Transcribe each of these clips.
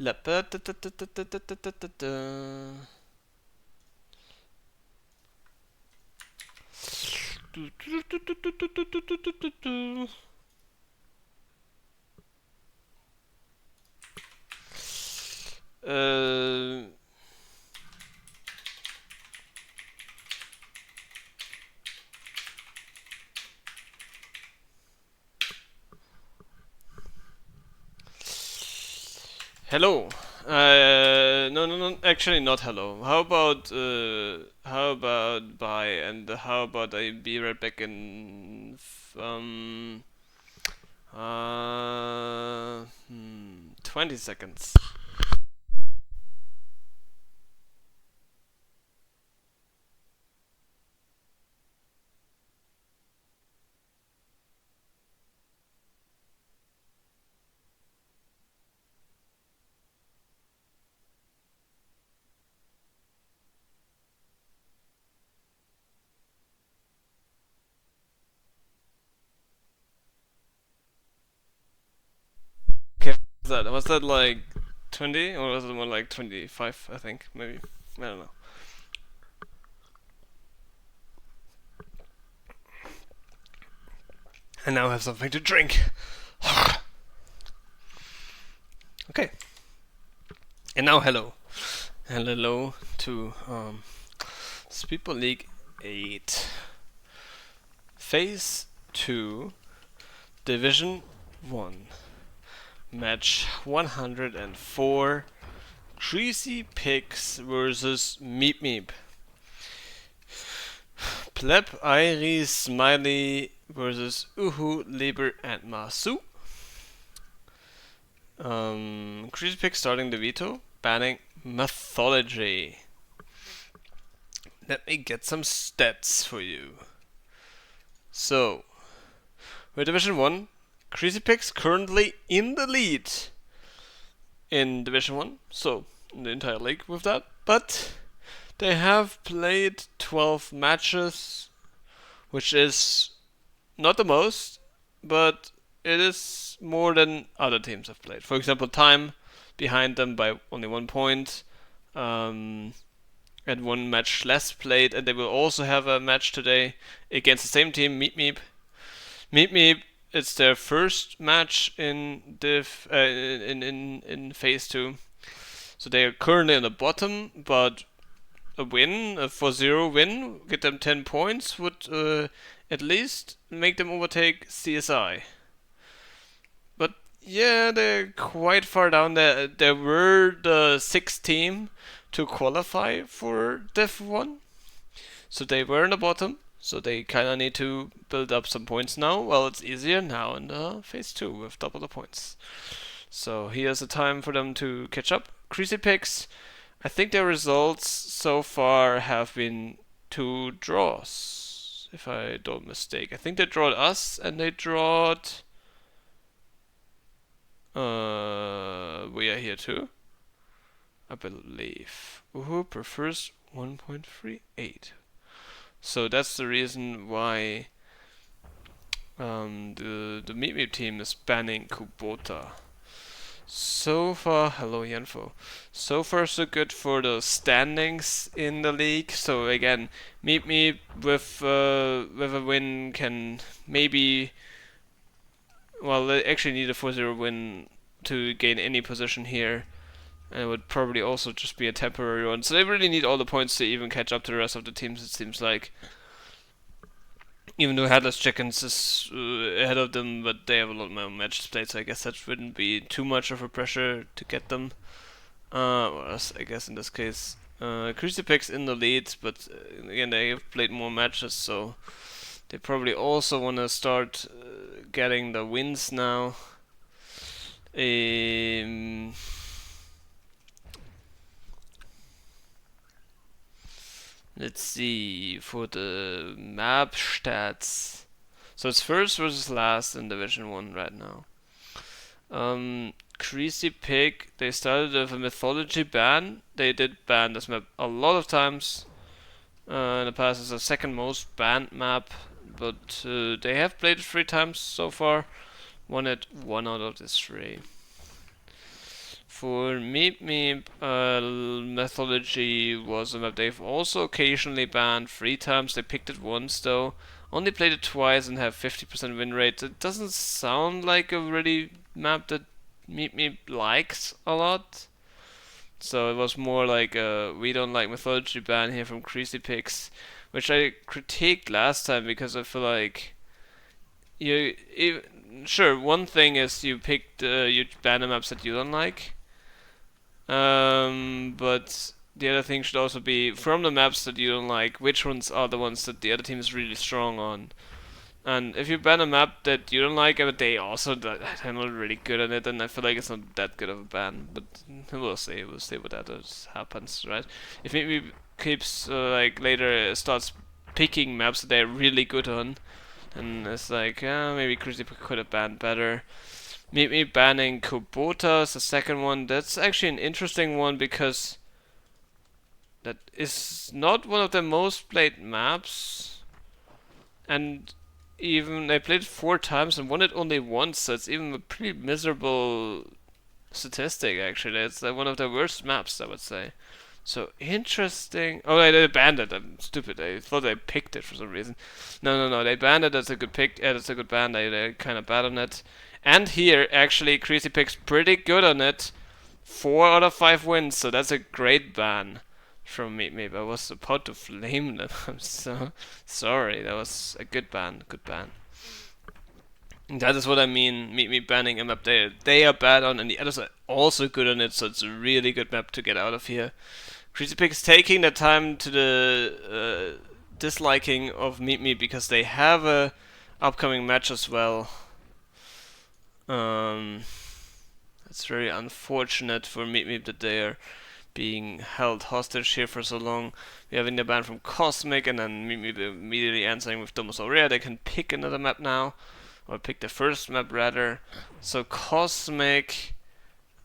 La Hello. No, actually not hello. How about bye, and how about I be right back in, 20 seconds. Okay, was that like 20 or was it more like 25? I think maybe. I don't know. And now I have something to drink. Okay. And now hello. And hello to Speedball League 8. Phase 2, Division 1. Match 104. GreasyPigs versus Meep. Pleb, Iris, Smiley versus Uhu, Lieber, and Masu. GreasyPigs starting the veto, banning Mythology. Let me get some stats for you. So, we're Division 1. GreasyPigs currently in the lead in Division 1, so in the entire league with that. But they have played 12 matches, which is not the most, but it is more than other teams have played. For example, Time behind them by only 1 point. And one match less played, and they will also have a match today against the same team, Meep. It's their first match in in phase 2. So they are currently on the bottom, but a 4-0 win, get them 10 points, would at least make them overtake CSI. But yeah, they're quite far down there. They were the 6th team to qualify for Div 1. So they were in the bottom. So they kind of need to build up some points now. Well, it's easier now in the phase 2 with double the points. So here's the time for them to catch up. GreasyPigs, I think their results so far have been 2 draws, if I don't mistake. I think they drawed us and they drawed... we are here too, I believe. Uhu prefers 1.38. So that's the reason why the Meep team is banning Kubota. So far, hello Yanfo. So far so good for the standings in the league. So again, Meep with a win can maybe, well, they actually need a 4-0 win to gain any position here. And it would probably also just be a temporary one. So they really need all the points to even catch up to the rest of the teams, it seems like. Even though Headless Chickens is ahead of them, but they have a lot more matches played, so I guess that wouldn't be too much of a pressure to get them. Whereas I guess in this case, GreasyPigs in the lead, but again they have played more matches, so they probably also want to start getting the wins now. Let's see, for the map stats. So it's first versus last in Division 1 right now. GreasyPig, they started with a Mythology ban. They did ban this map a lot of times. In the past, it's the second most banned map. But they have played it 3 times so far. Won it 1 out of the 3. For Meep, Methodology was a map they've also occasionally banned 3 times. They picked it once though. Only played it twice and have 50% win rate. It doesn't sound like a really map that Meep likes a lot. So it was more like a we don't like Mythology ban here from GreasyPigs, which I critiqued last time because I feel like sure, one thing is you picked you ban the maps that you don't like, but the other thing should also be from the maps that you don't like, which ones are the ones that the other team is really strong on. And if you ban a map that you don't like, but they also are not really good at it, then I feel like it's not that good of a ban. But we'll see. We'll see what that happens, right? If maybe keeps like later starts picking maps that they're really good on, and it's like maybe Crazy could have banned better. Maybe banning Kubota is the second one. That's actually an interesting one because that is not one of the most played maps, and even I played it 4 times and won it only once, so it's even a pretty miserable statistic actually. It's one of the worst maps, I would say. So interesting. Oh, they banned it. I'm stupid. I thought they picked it for some reason. No. They banned it. That's a good pick. Yeah, that's a good ban. They're kind of bad on it. And here, actually, GreasyPigs pretty good on it. 4 out of 5 wins. So that's a great ban from Meep. I was about to flame them. I'm so sorry. That was a good ban. Good ban. That is what I mean. Meep banning a map they are bad on, and the others are also good on it. So it's a really good map to get out of here. GreasyPigs taking the time to the disliking of Meep because they have a upcoming match as well. It's very unfortunate for Meep that they are being held hostage here for so long. We have in the ban from Cosmic, and then Meep immediately answering with Domus Aurea. They can pick another map now, or pick the first map rather. So Cosmic.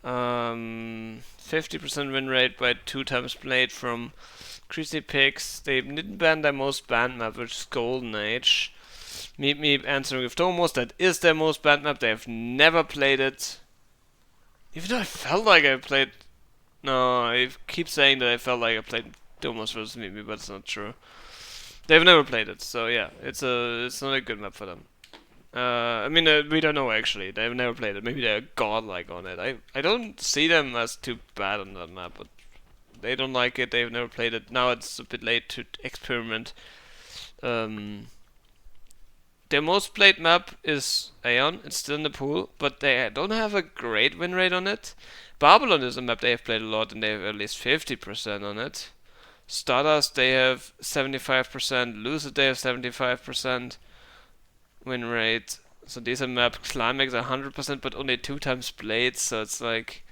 50% win rate by 2 times played from GreasyPigs. They didn't ban their most banned map, which is Golden Age. Meep answering with Domos. That is their most banned map. They have never played it. Even though I felt like I played. No, I keep saying that I felt like I played Domos versus Meep, but it's not true. They've never played it, so yeah, it's not a good map for them. I mean, we don't know actually. They've never played it. Maybe they're godlike on it. I don't see them as too bad on that map, but they don't like it. They've never played it. Now it's a bit late to experiment. Their most played map is Aeon. It's still in the pool, but they don't have a great win rate on it. Babylon is a map they have played a lot, and they have at least 50% on it. Stardust, they have 75%. Lucid, they have 75%. Win rate. So these are map Climax 100%, but only 2 times played. So it's like,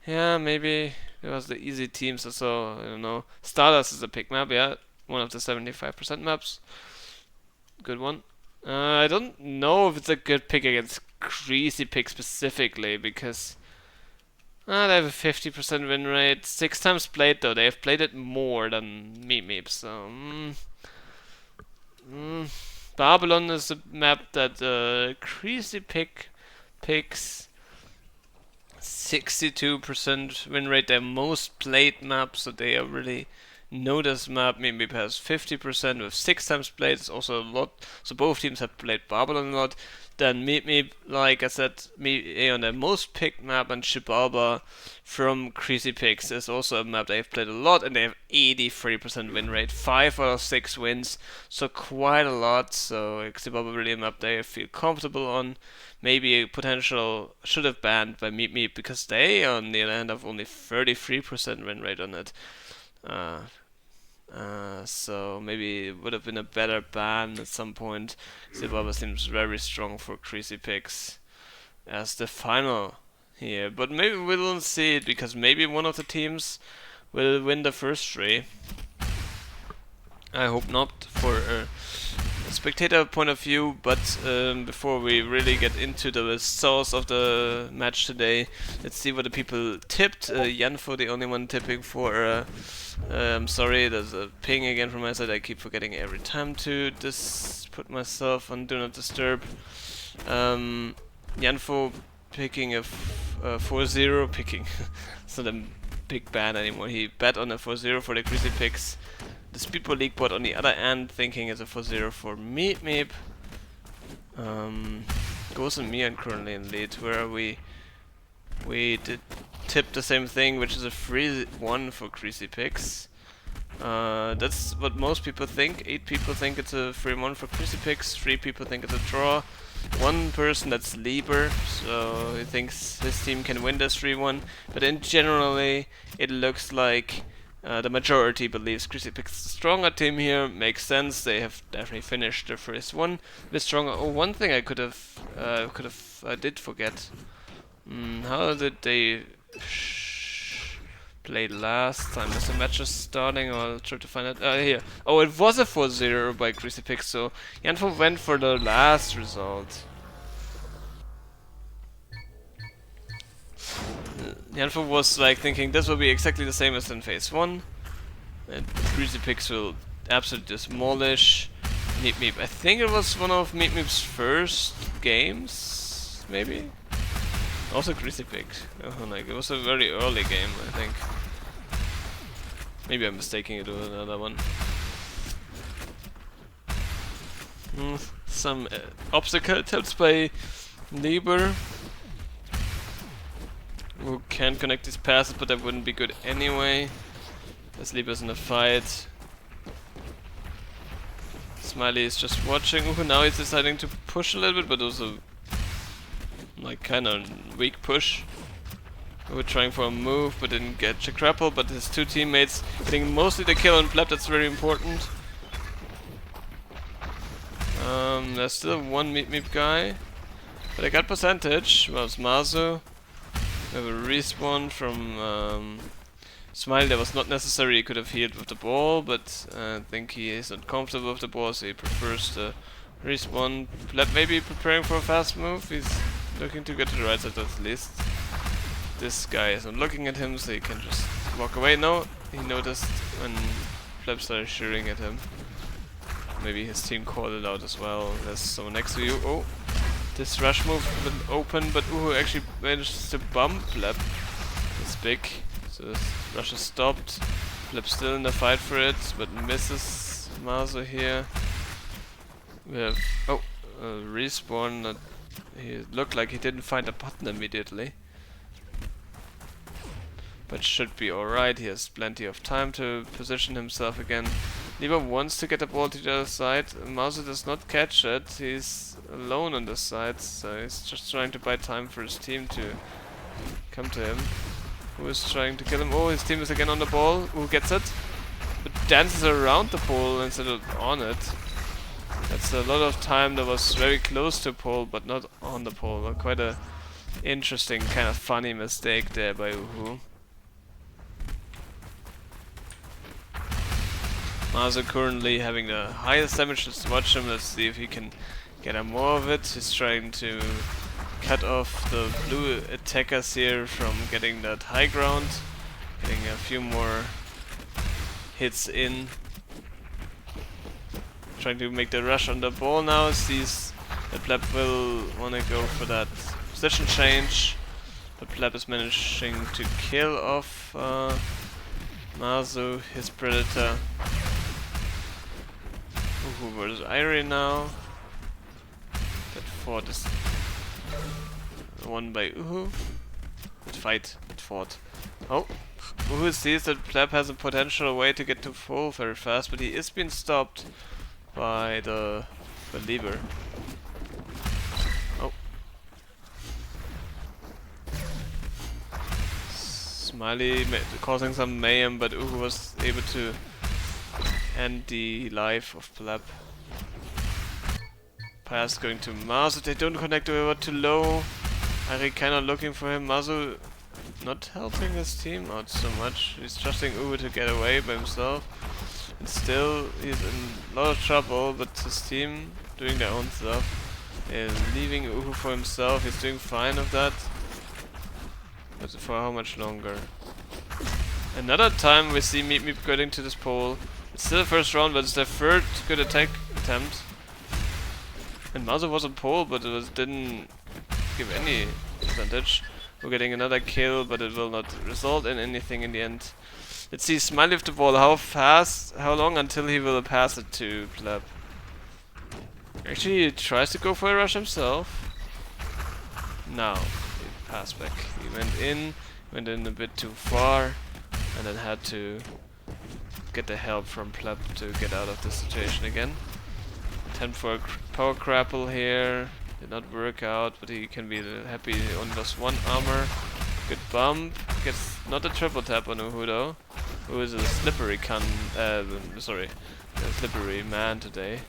yeah, maybe it was the easy teams or so. I don't know. Stardust is a pick map, yeah, one of the 75% maps. Good one. I don't know if it's a good pick against GreasyPigs specifically because they have a 50% win rate. 6 times played though. They have played it more than Meep. So. Babylon is a map that GreasyPigs 62% win rate, their most played map, so they are really know this map. Meep has 50% with 6 times played, it's also a lot, so both teams have played Babylon a lot. Then Meep, like I said, Meep on their most picked map, and Xibalbá from GreasyPigs is also a map they've played a lot, and they have 83% win rate, 5 out of 6 wins, so quite a lot. So Xibalbá really a map they feel comfortable on. Maybe a potential should have banned by Meep because they on the other hand have only 33% win rate on it. So maybe it would have been a better ban at some point. Xibalbá seems very strong for GreasyPigs as the final here, but maybe we don't see it because maybe one of the teams will win the first 3. I hope not for a spectator point of view, but before we really get into the source of the match today, let's see what the people tipped. Yanfo, the only one tipping for I'm sorry, there's a ping again from my side. I keep forgetting every time to put myself on Do Not Disturb. Yanfo picking a 4-0, picking. It's not a big ban anymore. He bet on a 4-0 for the GreasyPigs. The Speedball League bot on the other end thinking it's a 4-0 for Meep. Goes and me and currently in lead, where we did tip the same thing, which is a 3-1 for GreasyPigs. That's what most people think. 8 people think it's a 3-1 for GreasyPigs, 3 people think it's a draw. One person, that's Lieber, so he thinks his team can win this 3-1, but in generally it looks like the majority believes GreasyPigs is a stronger team here. Makes sense, they have definitely finished the first one a bit stronger. Oh, one thing I I did forget. How did they play last time? Is the match just starting, or I'll try to find it. Here. Oh, it was a 4-0 by GreasyPigs, so Janfo went for the last result. Janfo was like thinking this will be exactly the same as in phase 1. And GreasyPigs will absolutely demolish Meep. I think it was one of Meep's first games, maybe? Also GreasyPigs. Oh, like, it was a very early game, I think. Maybe I'm mistaking it with another one. Some obstacle attempts by Lieber, who can connect these passes, but that wouldn't be good anyway, as Lieber's in a fight. Smiley is just watching. Now he's deciding to push a little bit, but also like kinda weak push. We were trying for a move, but didn't get a grapple, but his 2 teammates getting mostly the kill on Pleb, that's very important. There's still one Meep guy, but I got percentage. Well, it's Mazu. We have a respawn from Smiley. That was not necessary, he could have healed with the ball, but I think he is not comfortable with the ball, so he prefers the respawn. Pleb maybe preparing for a fast move, he's looking to get to the right side at least. This guy is not looking at him, so he can just walk away. No, he noticed when Pleb started shooting at him. Maybe his team called it out as well. There's someone next to you. Oh, this rush move been open, but Uhu actually managed to bump Pleb. It's big, so this rush is stopped. Pleb still in the fight for it, but misses Mazo here. We have respawn. He looked like he didn't find a button immediately, but should be alright. He has plenty of time to position himself again. Lieber wants to get the ball to the other side. Mauser does not catch it. He's alone on this side, so he's just trying to buy time for his team to come to him. Who is trying to kill him? Oh, his team is again on the ball. Who gets it? But dances around the pole instead of on it. That's a lot of time that was very close to pole, but not on the pole. Quite a interesting, kind of funny mistake there by Uhu. Mazo currently having the highest damage. Let's watch him, let's see if he can get more of it. He's trying to cut off the blue attackers here from getting that high ground. Getting a few more hits in. Trying to make the rush on the ball now. Sees that Pleb will want to go for that position change. But Pleb is managing to kill off Mazu, his predator. Uhu versus Irie now. That fought is won by Uhu. It fought. Oh, Uhu sees that Pleb has a potential way to get to full very fast, but he is being stopped by the lever. Oh. Smiley causing some mayhem, but Uhu was able to end the life of Pleb. Pass going to Mazu. They don't connect over too low. Ari kinda looking for him. Mazu not helping his team out so much. He's trusting Uhu to get away by himself. And still he's in a lot of trouble, but his team doing their own stuff. And leaving Uhu for himself. He's doing fine with that. But for how much longer? Another time we see Meep getting to this pole. It's still the first round, but it's their third good attack attempt. And Mazo was on pole, but it didn't give any percentage. We're getting another kill, but it will not result in anything in the end. Let's see, Smiley with the ball. How long until he will pass it to Pleb? Actually, he tries to go for a rush himself. No, he passed back. He went in a bit too far, and then had to get the help from Pleb to get out of this situation again. Attempt for a power grapple here. Did not work out, but he can be happy he only lost 1 armor. Good bump. Gets not a triple tap on Uhu though. Who is a slippery a slippery man today.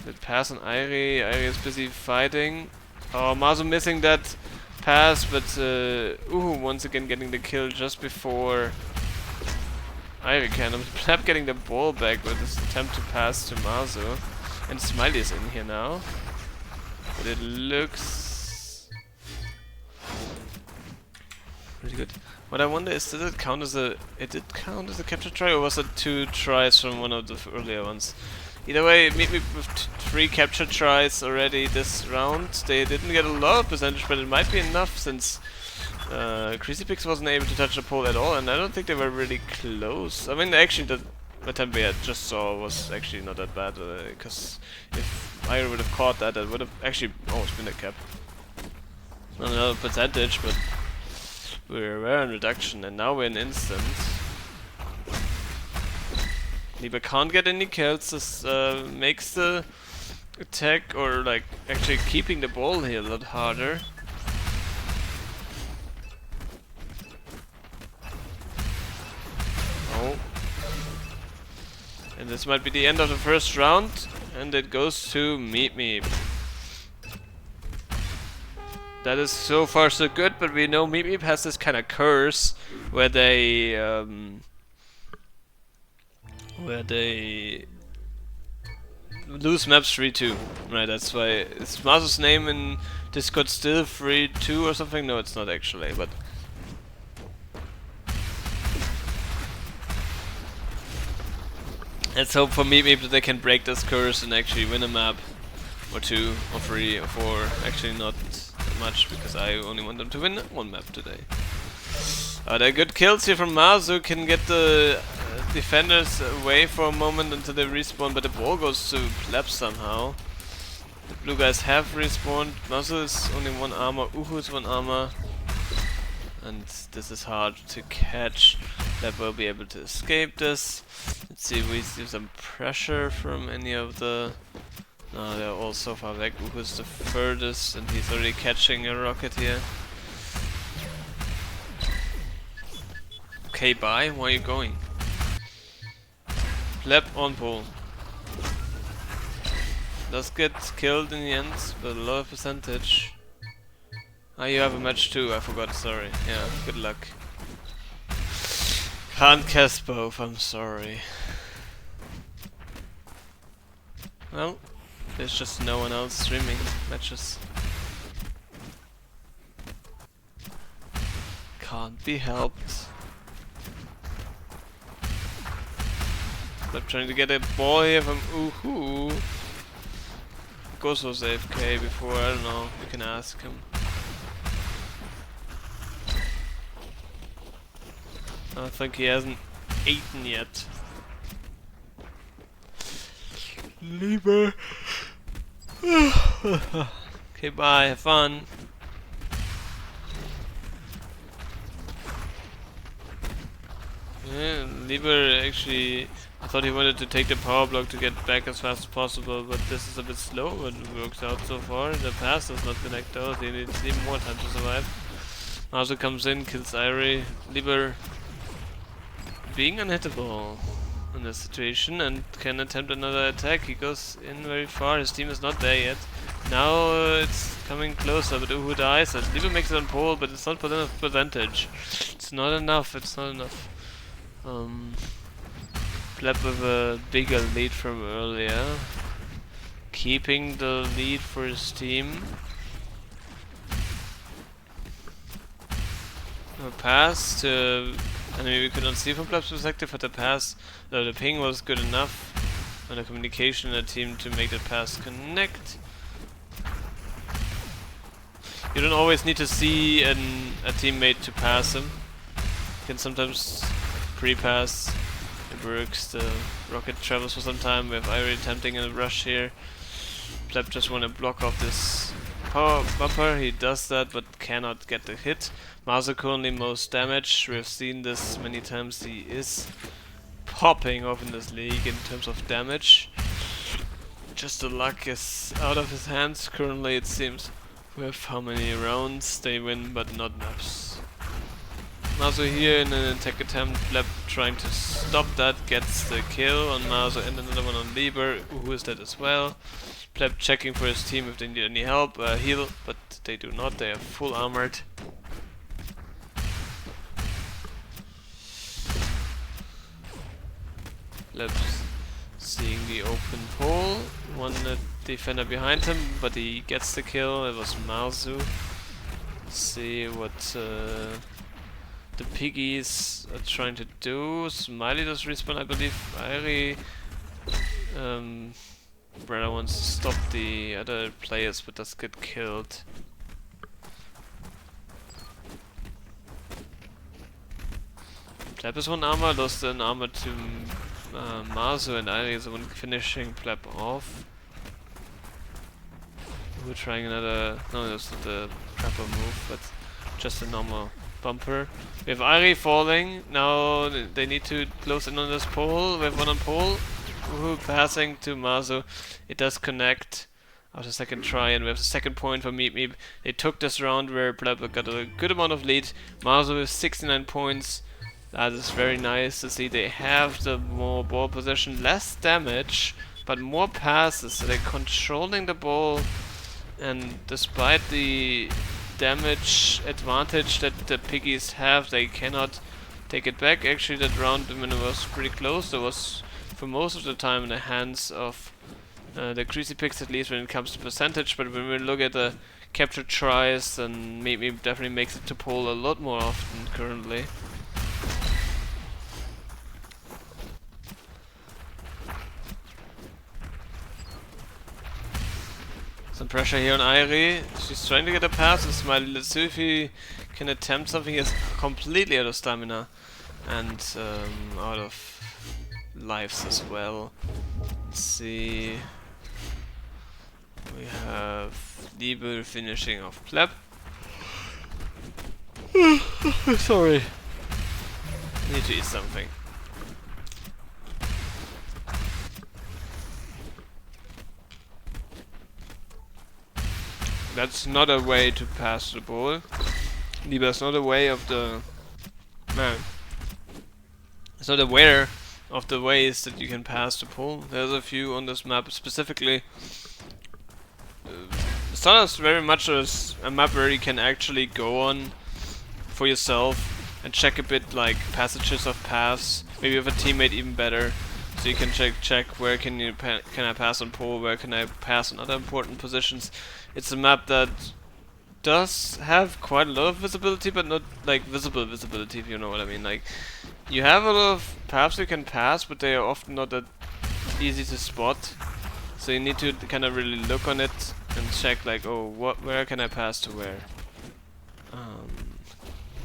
Good pass on Airi. Airi is busy fighting. Oh, Mazu missing that pass, but Uhu once again getting the kill just before Airi can. Pleb getting the ball back with this attempt to pass to Mazu. And Smiley is in here now. But it looks pretty good. What I wonder is, did it count as a... It did count as a capture try, or was it 2 tries from one of the earlier ones? Either way, Meep with 3 capture tries already this round. They didn't get a lot of percentage, but it might be enough since GreasyPigs wasn't able to touch the pole at all, and I don't think they were really close. I mean, actually, the attempt we had just saw was actually not that bad, because if I would have caught that, it would have actually almost been a cap. Not another percentage, but we were in reduction, and now we're in instant. Lieber can't get any kills. This makes the attack, or like actually keeping the ball here, a lot harder. Oh. And this might be the end of the first round, and it goes to Meep. That is so far so good, but we know Meep has this kind of curse where they lose maps 3-2. Right, that's why. Is Mazu's name in Discord still 3-2 or something? No, it's not actually, but let's hope for Meep that they can break this curse and actually win a map or 2 or 3 or 4. Actually not much, because I only want them to win 1 map today. They're good kills here from Mazu, can get the defenders away for a moment until they respawn, but the ball goes to Pleb somehow. The blue guys have respawned. Mazu is only 1 armor, Uhu is 1 armor, and this is hard to catch. Pleb will be able to escape this. Let's see if we see some pressure from any of the... No, they're all so far back. Uhu is the furthest, and he's already catching a rocket here. Okay, bye. Where are you going? Pleb on pole. Does get killed in the end, but a lot of percentage. Ah, you have a match too, I forgot, sorry. Yeah, good luck. Can't cast both, I'm sorry. Well, there's just no one else streaming matches. Can't be helped. I'm trying to get a ball here from Uhu. Ghost was AFK before, I don't know, you can ask him. I think he hasn't eaten yet. Lieber. Okay, bye, have fun. Yeah, Lieber actually, I thought he wanted to take the power block to get back as fast as possible, but this is a bit slow, but it works out so far. The pass does not connect though, they need even more time to survive. Mazu comes in, kills Airi. Lieber being unhittable in this situation and can attempt another attack. He goes in very far, his team is not there yet. Now it's coming closer, but Uhu dies. And Lieber makes it on pole, but it's not enough percentage. It's not enough, it's not enough. Pleb with a bigger lead from earlier. Keeping the lead for his team. A pass to... I mean, we could not see from Pleb's perspective, but the pass... the ping was good enough. And the communication in the team to make the pass connect. You don't always need to see a teammate to pass him. You can sometimes pre-pass. It works. The rocket travels for some time. We have Irie attempting a rush here. Pleb just want to block off this power bumper. He does that, but cannot get the hit. Mazo currently most damage. We have seen this many times. He is popping off in this league in terms of damage. Just the luck is out of his hands currently, it seems. With how many rounds they win, but not maps. Mazo here in an attack attempt. Pleb trying to stop that, gets the kill on Mazo and another one on Lieber, who is dead as well. Pleb checking for his team if they need any help, heal, but they do not, they are full armored. Pleb seeing the open pole, one defender behind him, but he gets the kill. It was Mazu. Let's see what the piggies are trying to do. Smiley does respawn, I believe. Irie Brother wants to stop the other players, but does get killed. Pleb is one armor, lost an armor to Mazu, and Irie is the one finishing Pleb off. We're trying another... no, that's not the proper move, but just a normal bumper. We have Irie falling, now they need to close in on this pole. We have one on pole, passing to Mazu. It does connect after second try, and we have the second point for Meep. They took this round where Pleb got a good amount of lead. Mazu with 69 points. That is very nice to see. They have the more ball possession, less damage, but more passes. So they're controlling the ball, and despite the damage advantage that the piggies have, they cannot take it back. Actually, that round when it was pretty close, it was for most of the time in the hands of the GreasyPigs, at least when it comes to percentage. But when we look at the capture tries, then Meep definitely makes it to pole a lot more often currently. Some pressure here on Irie. She's trying to get a pass, and Smiley, let's see if he can attempt something. He is completely out of stamina and out of lives as well. Let's see. We have Lieber finishing off Pleb. Sorry. Need to eat something. That's not a way to pass the ball. Lieber's not a way of the... man. It's not aware of the ways that you can pass the ball. There's a few on this map specifically. Stardust very much is a map where you can actually go on for yourself and check a bit like passages of paths. Maybe with a teammate even better. So you can check where can I pass on pole, where can I pass on other important positions. It's a map that does have quite a lot of visibility, but not like visible visibility, if you know what I mean. Like, you have a lot of paths you can pass, but they are often not that easy to spot. So you need to kind of really look on it and check like, oh, where can I pass to where?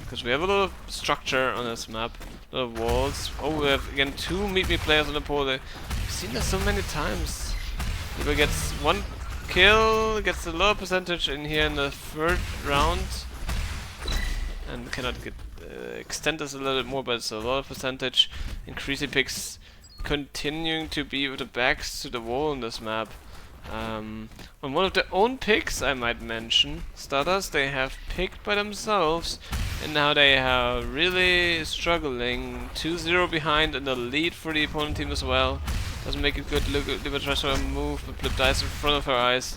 Because we have a lot of structure on this map, a lot of walls. Oh, we have again two Meep Me players on the pole. We've seen this so many times. Lieber gets one kill, gets a lower percentage in here in the third round, and cannot get extend this a little bit more, but it's a lot of percentage. And GreasyPigs continuing to be with the backs to the wall on this map. On one of their own picks, I might mention, Stardust, they have picked by themselves, and now they are really struggling. 2-0 behind and the lead for the opponent team as well. Doesn't make it good. Lieber tries to move, but Pleb dies in front of her eyes.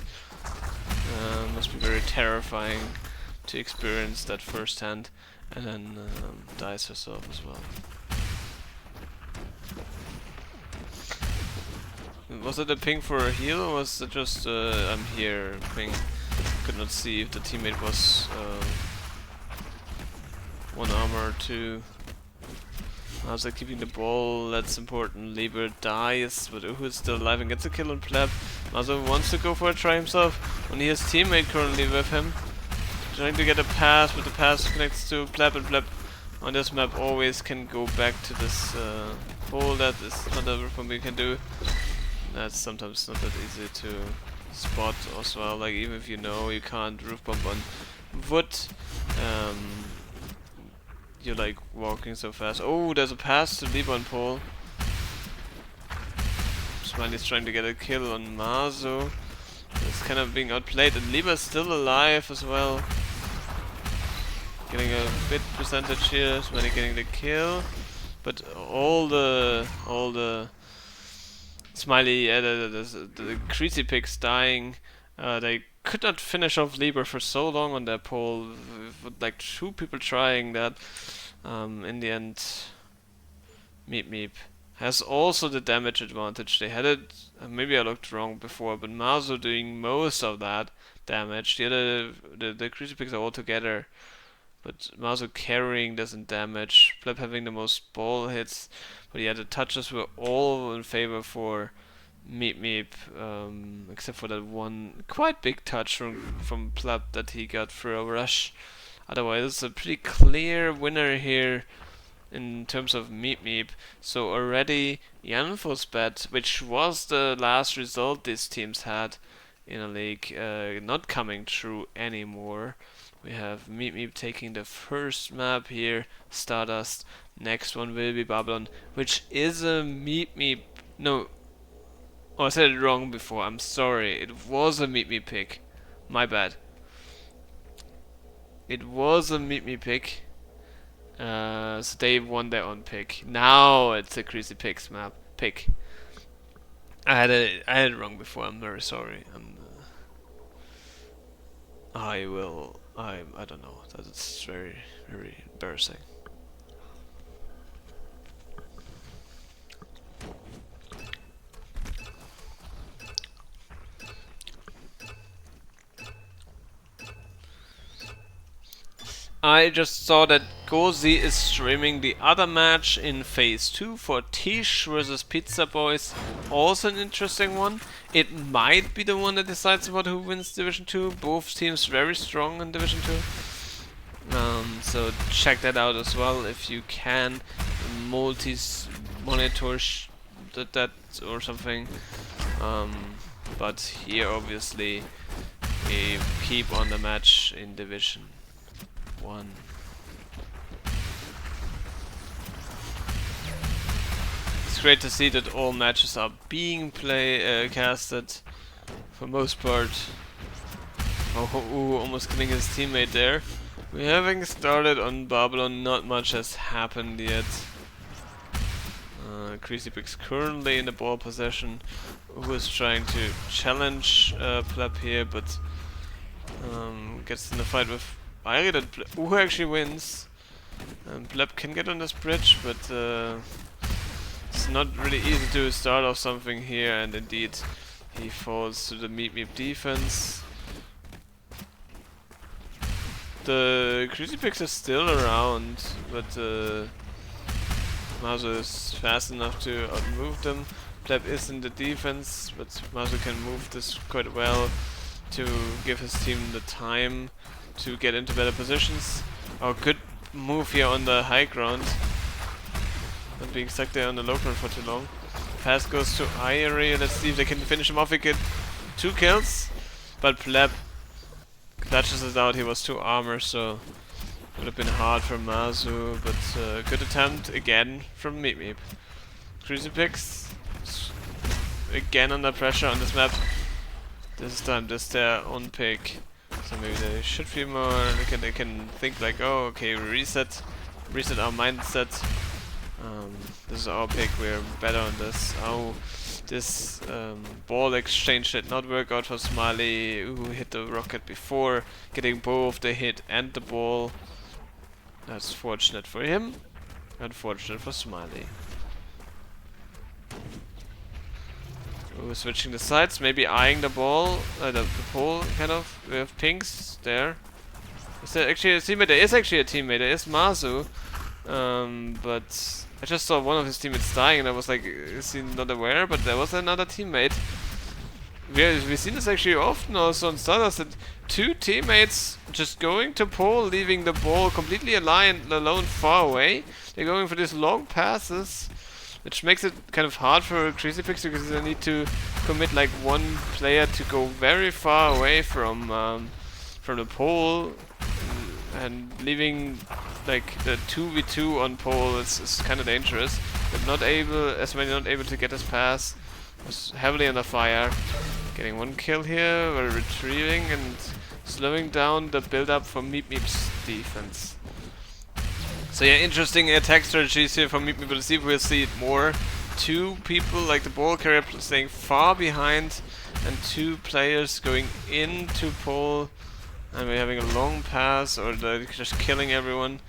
Must be very terrifying to experience that firsthand, and then dies herself as well. Was it a ping for a heal, or was it just I'm here ping? Could not see if the teammate was one armor or two. How's that keeping the ball? That's important. Lieber dies, but Uhu is still alive and gets a kill on Pleb. Mazo wants to go for a try himself when he has teammate currently with him. trying to get a pass, but the pass connects to Pleb, and Pleb on this map always can go back to this hole. That is not everything we can do. That's sometimes not that easy to spot as well. Like, even if you know you can't roof bomb on wood, you're like walking so fast. Oh, there's a pass to Lieber on pole. Smiley's trying to get a kill on Mazo. It's kind of being outplayed, and Lieber's still alive as well. Getting a bit percentage here. Smiley getting the kill, but all the Smiley, the GreasyPigs dying. They could not finish off Lieber for so long on their pole, with like 2 people trying that. In the end, Meep has also the damage advantage. They had it, maybe I looked wrong before, but Mazo doing most of that damage. The GreasyPigs are all together, but Mazo carrying doesn't damage. Pleb having the most ball hits, but yeah, the touches were all in favor for Meep, except for that one quite big touch from Pleb that he got for a rush. Otherwise, it's a pretty clear winner here in terms of Meep. So already Janfo's bet, which was the last result these teams had in a league, not coming true anymore. We have Meep taking the first map here, Stardust. Next one will be Babylon, which is a Meep. No, oh, I said it wrong before. I'm sorry. It was a Meep pick. My bad. It was a Meep pick. So they won their own pick. Now it's a GreasyPigs map pick. I had it wrong before. I'm very sorry. I don't know. That's very embarrassing. I just saw that Gozi is streaming the other match in Phase 2 for Tish versus Pizza Boys. Also an interesting one. It might be the one that decides about who wins Division 2. Both teams very strong in Division 2. So check that out as well if you can. Monitor that or something. But here obviously a keep on the match in Division 1. It's great to see that all matches are being casted for most part. Oh, almost killing his teammate there. We having started on Babylon, not much has happened yet. GreasyPigs currently in the ball possession, who is trying to challenge Pleb here, but gets in a fight with who actually wins. Pleb can get on this bridge, but it's not really easy to start off something here, and indeed he falls to the Meep defense. The GreasyPigs are still around, but Mazo is fast enough to outmove them. Pleb is in the defense, but Mazo can move this quite well to give his team the time to get into better positions. Oh, good move here on the high ground. Not being stuck there on the low ground for too long. Pass goes to Irie. Let's see if they can finish him off. He get 2 kills, but Pleb clutches it out. He was 2 armor, so would have been hard for Mazu, but good attempt again from Meep. GreasyPigs again under pressure on this map. This time just their own pick. So maybe they should be more. They can think like, oh, okay, reset our mindset. This is our pick. We're better on this. Oh, this ball exchange did not work out for Smiley, who hit the rocket before, getting both the hit and the ball. That's fortunate for him, unfortunate for Smiley. Ooh, switching the sides, maybe eyeing the ball, the pole, kind of. We have pinks there. Is there actually a teammate? There is actually a teammate. There is Mazu, but I just saw one of his teammates dying, and I was like, is he not aware? But there was another teammate. We've seen this actually often also on Stardust, that two teammates just going to pole, leaving the ball completely alone far away. They're going for these long passes, which makes it kind of hard for GreasyPigs because they need to commit like one player to go very far away from the pole, and leaving like the 2v2 on pole is kind of dangerous. But not able to get his pass. Was heavily under fire. Getting one kill here, while retrieving and slowing down the build-up for Meep's defense. So yeah, interesting attack strategies here from Meep, but let's see if we'll see it more. Two people, like the ball carrier, staying far behind, and two players going into pole, and we're having a long pass, or they're just killing everyone.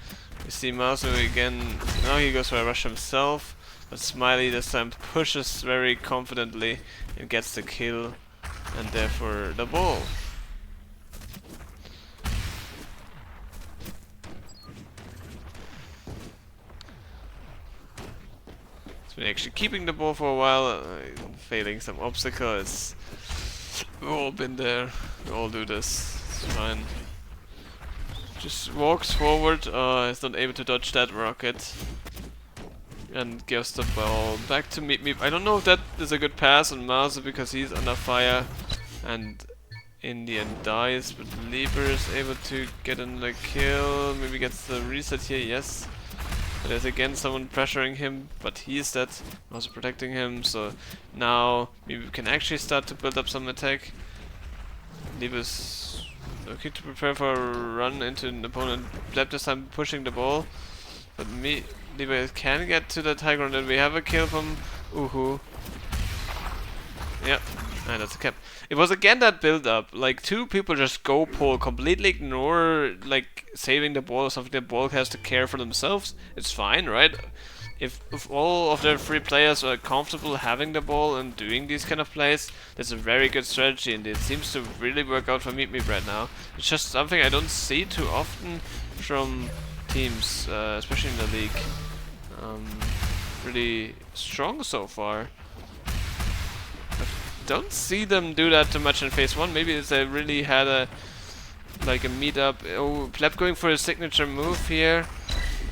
We see Mauser again, now he goes for a rush himself, but Smiley this time pushes very confidently and gets the kill, and therefore the ball. It's been actually keeping the ball for a while, failing some obstacles. We've all been there, we all do this, it's fine. Just walks forward, is not able to dodge that rocket. And gives the ball back to Meep. I don't know if that is a good pass on Mauser because he's under fire and in the end dies, but Lieber is able to get another kill, maybe gets the reset here, yes. But there's again someone pressuring him, but he's dead, Mauser protecting him, so now maybe we can actually start to build up some attack. Lieber's looking to prepare for a run into an opponent, Pleb this time pushing the ball, but Lieber can get to the high ground, and we have a kill from Uhu. Yep, and that's a cap. It was again that build up, like two people just go pole, completely ignore like saving the ball or something. The ball has to care for themselves. It's fine, right? If all of the three players are comfortable having the ball and doing these kind of plays, that's a very good strategy, and it seems to really work out for Meep right now. It's just something I don't see too often from teams, especially in the league. Pretty strong so far. I don't see them do that too much in phase 1. Maybe it's they really had a meet-up. Oh, Pleb going for his signature move here.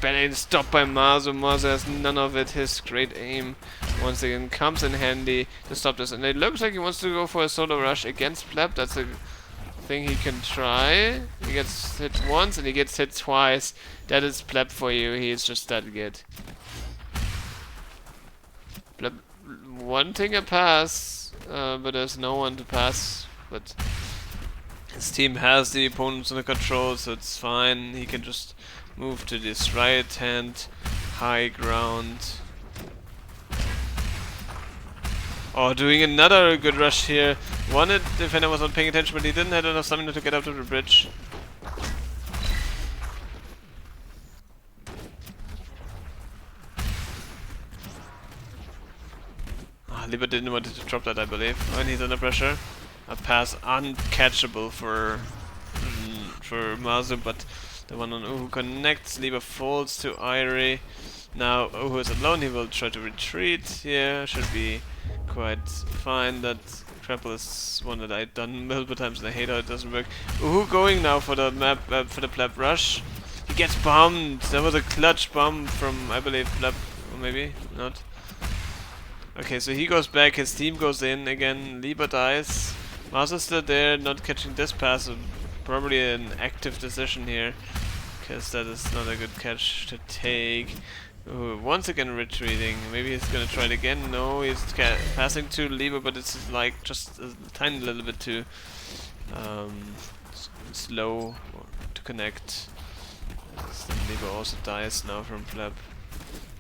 But stopped by Mauser. Mauser has none of it. His great aim once again comes in handy to stop this. And it looks like he wants to go for a solo rush against Pleb. That's a thing he can try. He gets hit once and he gets hit twice. That is Pleb for you. He is just that good. Pleb wanting a pass, but there's no one to pass. But his team has the opponents under control, so it's fine. He can just move to this right hand high ground. Oh, doing another good rush here. One defender was not paying attention, but he didn't have enough stamina to get up to the bridge. Lieber didn't want to drop that, I believe. When he's under pressure. A pass uncatchable for Mauser, but the one on Uhu connects. Lieber falls to Irie. Now Uhu is alone, he will try to retreat here. Should be quite fine. That grapple is one that I've done multiple times and I hate how it doesn't work. Uhu going now for the map, for the Pleb rush. He gets bombed. That was a clutch bomb from, I believe, Pleb, or maybe not. Okay, so he goes back, his team goes in again, Lieber dies. Mauser's still there, not catching this pass, probably an active decision here, because that is not a good catch to take. Ooh, once again retreating, maybe he's gonna try it again. No, he's passing to Lieber, but it's like just a tiny little bit too slow to connect. Then Lieber also dies now from Pleb.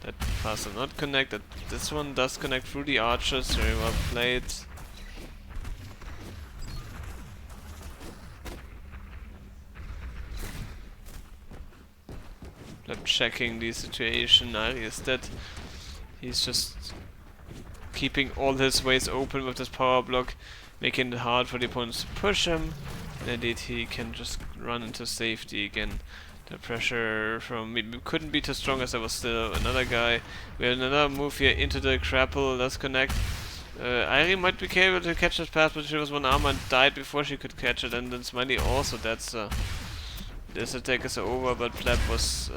That pass will not connect, this one does connect through the archers, very well played. I'm checking the situation. Ari is dead. He's just keeping all his ways open with this power block, making it hard for the opponents to push him. And indeed he can just run into safety again. The pressure from Meep couldn't be too strong as there was still another guy. We had another move here into the grapple, let's connect. Airi might be able to catch this pass, but she was one armor and died before she could catch it, and then Smiley also dead, so this attack is over, but Pleb was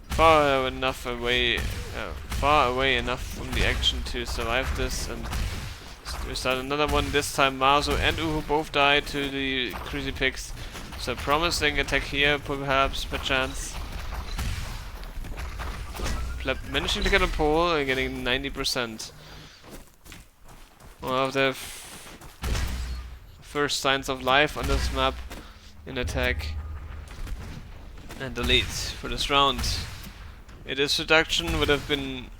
far away enough from the action to survive this, and we start another one. This time Mazo and Uhu both died to the GreasyPigs, so promising attack here, perhaps, perchance. Pleb managing to get a pull and getting 90%. One of the first signs of life on this map in attack. And the lead for this round. It is reduction, would have been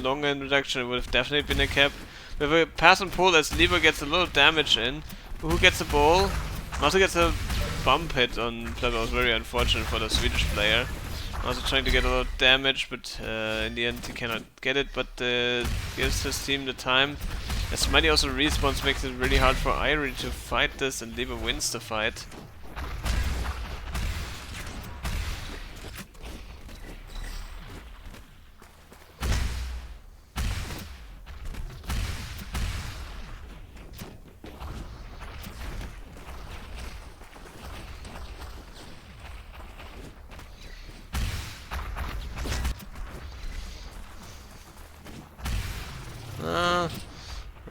longer in reduction, it would have definitely been a cap. With a pass and pull as Lieber gets a little damage in. Who gets the ball? Also gets a bump hit on Pleb. That was very unfortunate for the Swedish player. Also trying to get a lot of damage, but in the end he cannot get it, but gives his team the time. As Smiley also respawns, makes it really hard for Irie to fight this, and Lieber wins the fight.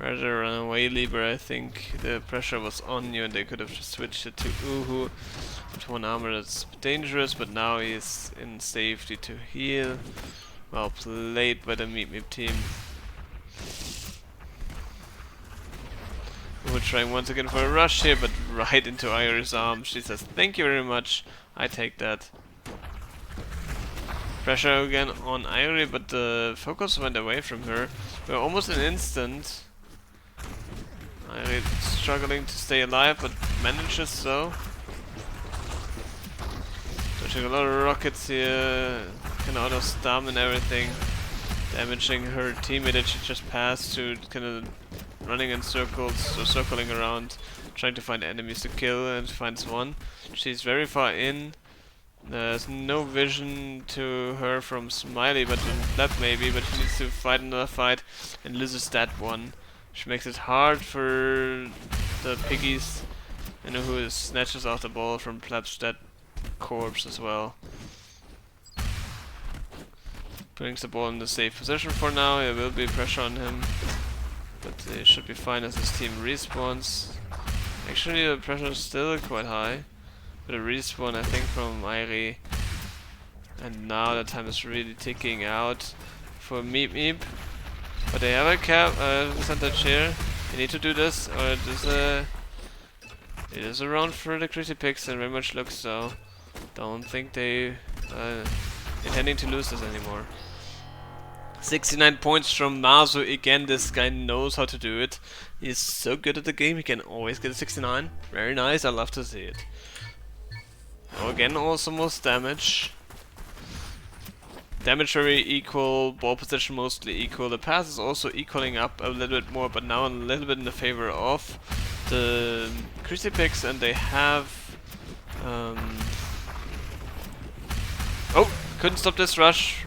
Rather run away, Lieber. I think the pressure was on you and they could have just switched it to Uhu. With one armor that's dangerous, but now he's in safety to heal. Well played by the Meep team. Uhu trying once again for a rush here, but right into Irie's arms. She says, "Thank you very much, I take that." Pressure again on Irie, but the focus went away from her. We're almost an instant. Irie struggling to stay alive, but manages so. Touching a lot of rockets here, kind of auto stun and everything, damaging her teammate that she just passed to, kind of running in circles or circling around, trying to find enemies to kill, and finds one. She's very far in. There's no vision to her from Smiley, but Pleb maybe, but she needs to fight another fight and loses that one. She makes it hard for the piggies, and who snatches off the ball from Pleb's dead corpse as well. Brings the ball in the safe position for now. There will be pressure on him, but they should be fine as his team respawns. Actually, the pressure is still quite high. But a respawn, I think, from Irie. And now the time is really ticking out for Meep. But they have a cap percentage here. They need to do this, or it is a round for the GreasyPigs, and very much looks so. Don't think they intending to lose this anymore. 69 points from Mazu again. This guy knows how to do it. He's so good at the game. He can always get a 69. Very nice. I love to see it. Oh, again, also most damage. Damage very equal, ball position mostly equal. The pass is also equaling up a little bit more, but now a little bit in the favor of the GreasyPigs, and they have... oh! Couldn't stop this rush,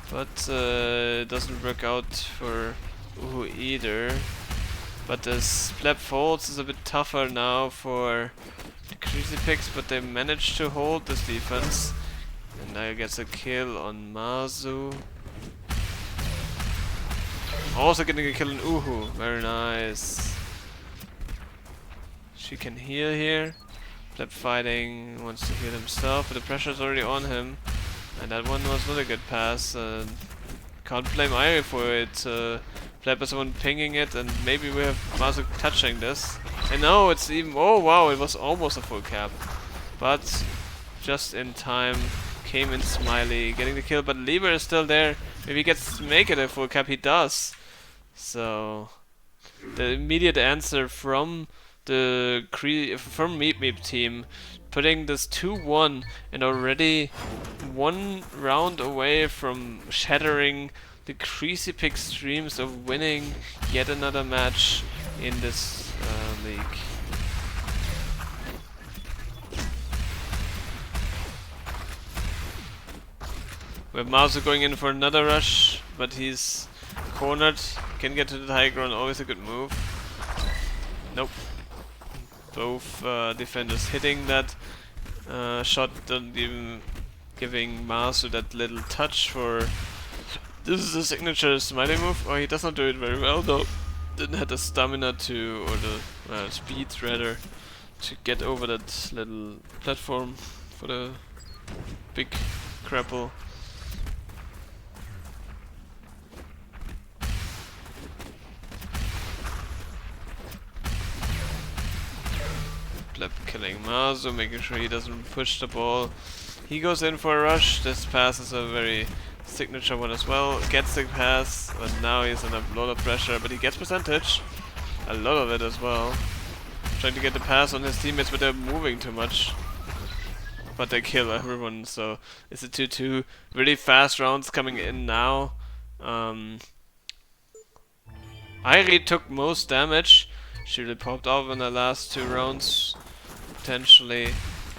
but it doesn't work out for Uhu either. But this Pleb folds is a bit tougher now for the GreasyPigs, but they managed to hold this defense. And now gets a kill on Mazu. Also getting a kill on Uhu. Very nice. She can heal here. Pleb fighting, wants to heal himself, but the pressure is already on him. And that one was not a good pass. Can't blame Irie for it. Pleb is the one pinging it, and maybe we have Mazu touching this. And no, it's even... oh wow, it was almost a full cap. But just in time came in Smiley, getting the kill, but Lieber is still there. If he gets to make it a full cap, he does. So the immediate answer from the Meep team, putting this 2-1 and already one round away from shattering the GreasyPigs' dreams of winning yet another match in this league. With Mazu going in for another rush, but he's cornered. Can get to the high ground, always a good move. Nope. Both defenders hitting that shot, don't even giving Masu that little touch for... This is a signature smiley move. Oh, he does not do it very well though. Didn't have the stamina to, or the speed rather, to get over that little platform for the big grapple. Pleb killing Masu, making sure he doesn't push the ball. He goes in for a rush. This pass is a very signature one as well. Gets the pass, but now he's under a lot of pressure, but he gets percentage. A lot of it as well. Trying to get the pass on his teammates, but they're moving too much. But they kill everyone, so it's a 2-2. Really fast rounds coming in now. Airi took most damage. She really popped off in the last 2 rounds, potentially.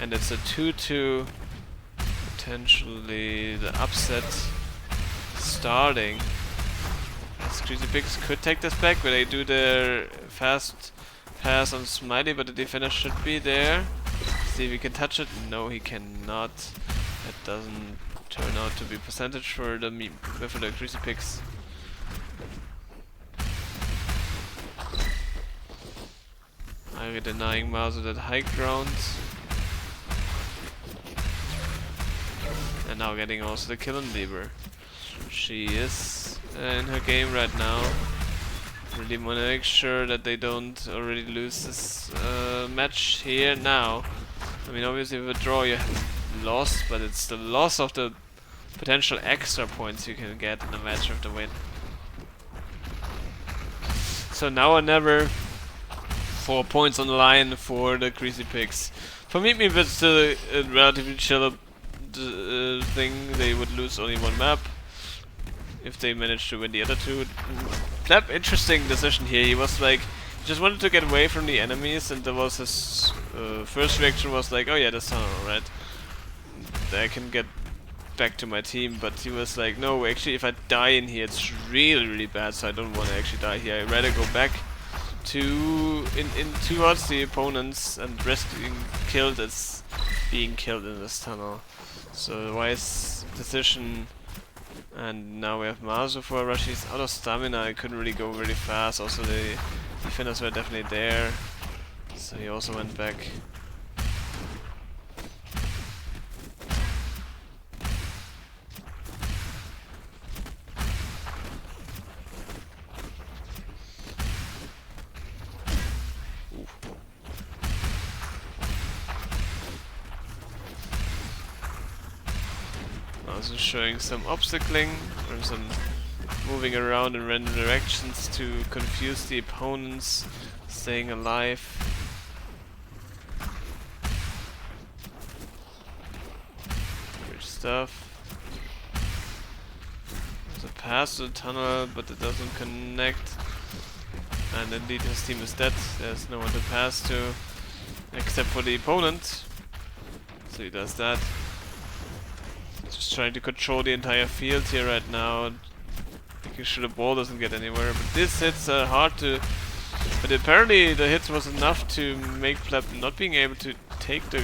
And it's a 2-2. Potentially the upset starting. As GreasyPigs could take this back, but they do their fast pass on Smiley, but the defender should be there. See if he can touch it. No, he cannot. That doesn't turn out to be percentage for the Meep, for the GreasyPigs. I'm denying Masu that high ground. And now getting also the kill on Lieber. She is in her game right now. Really want to make sure that they don't already lose this match here now. I mean, obviously with a draw you have lost, but it's the loss of the potential extra points you can get in a match with the win. So now or never, 4 points on the line for the GreasyPigs. For Meep Meep it's still a relatively chill thing. They would lose only 1 map if they manage to win the other 2. Pleb, interesting decision here. He was like, just wanted to get away from the enemies, and there was his first reaction was like, oh yeah, that's tunnel, right? I can get back to my team, but he was like, no, actually if I die in here it's really, really bad, so I don't want to actually die here. I'd rather go back to towards the opponents and risk being killed as being killed in this tunnel. So wise decision. And now we have Masu for a rush. He's out of stamina, he couldn't really go really fast. Also the defenders were definitely there, so he also went back. Also showing some obstacling or some moving around in random directions to confuse the opponents, staying alive. Good stuff. There's a pass to the tunnel, but it doesn't connect. And indeed his team is dead. There's no one to pass to except for the opponent. So he does that. Just trying to control the entire field here right now, making sure the ball doesn't get anywhere. But these hits are hard to... But apparently the hits was enough to make Pleb not being able to take the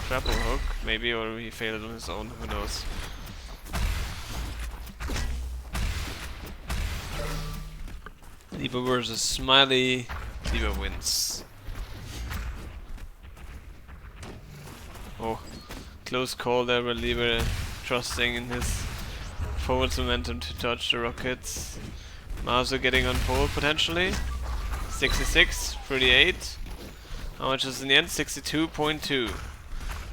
grapple hook, maybe, or he failed on his own, who knows. Lieber versus Smiley, Lieber wins. Oh. Close call there, but Lieber trusting in his forward momentum to dodge the rockets. Masu getting on pole potentially. 66, 38. How much is in the end? 62.2.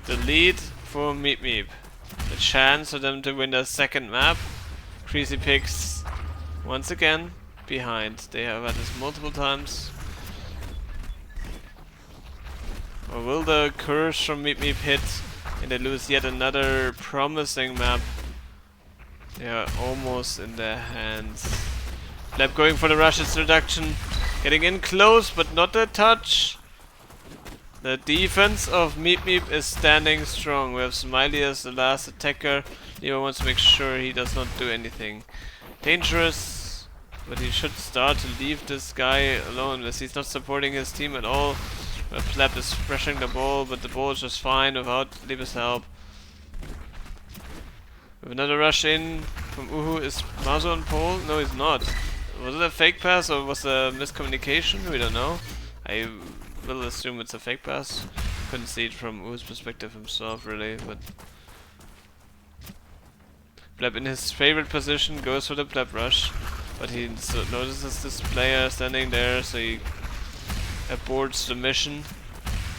The lead for Meep Meep. The chance for them to win their second map. GreasyPigs once again behind. They have had this multiple times. Or will the curse from Meep Meep hit? And they lose yet another promising map. They are almost in their hands. Pleb going for the rush introduction. Getting in close, but not a touch. The defense of Meep Meep is standing strong. We have Smiley as the last attacker. Leo wants to make sure he does not do anything. dangerous, but he should start to leave this guy alone as he's not supporting his team at all. Pleb is pressuring the ball, but the ball is just fine without Liebe's help. With another rush in from Uhu, is Mazo on pole? No, he's not. Was it a fake pass or was it a miscommunication? We don't know. I will assume it's a fake pass. Couldn't see it from Uhu's perspective himself really, but Pleb in his favorite position goes for the Pleb rush, but he notices this player standing there, so he aborts the mission.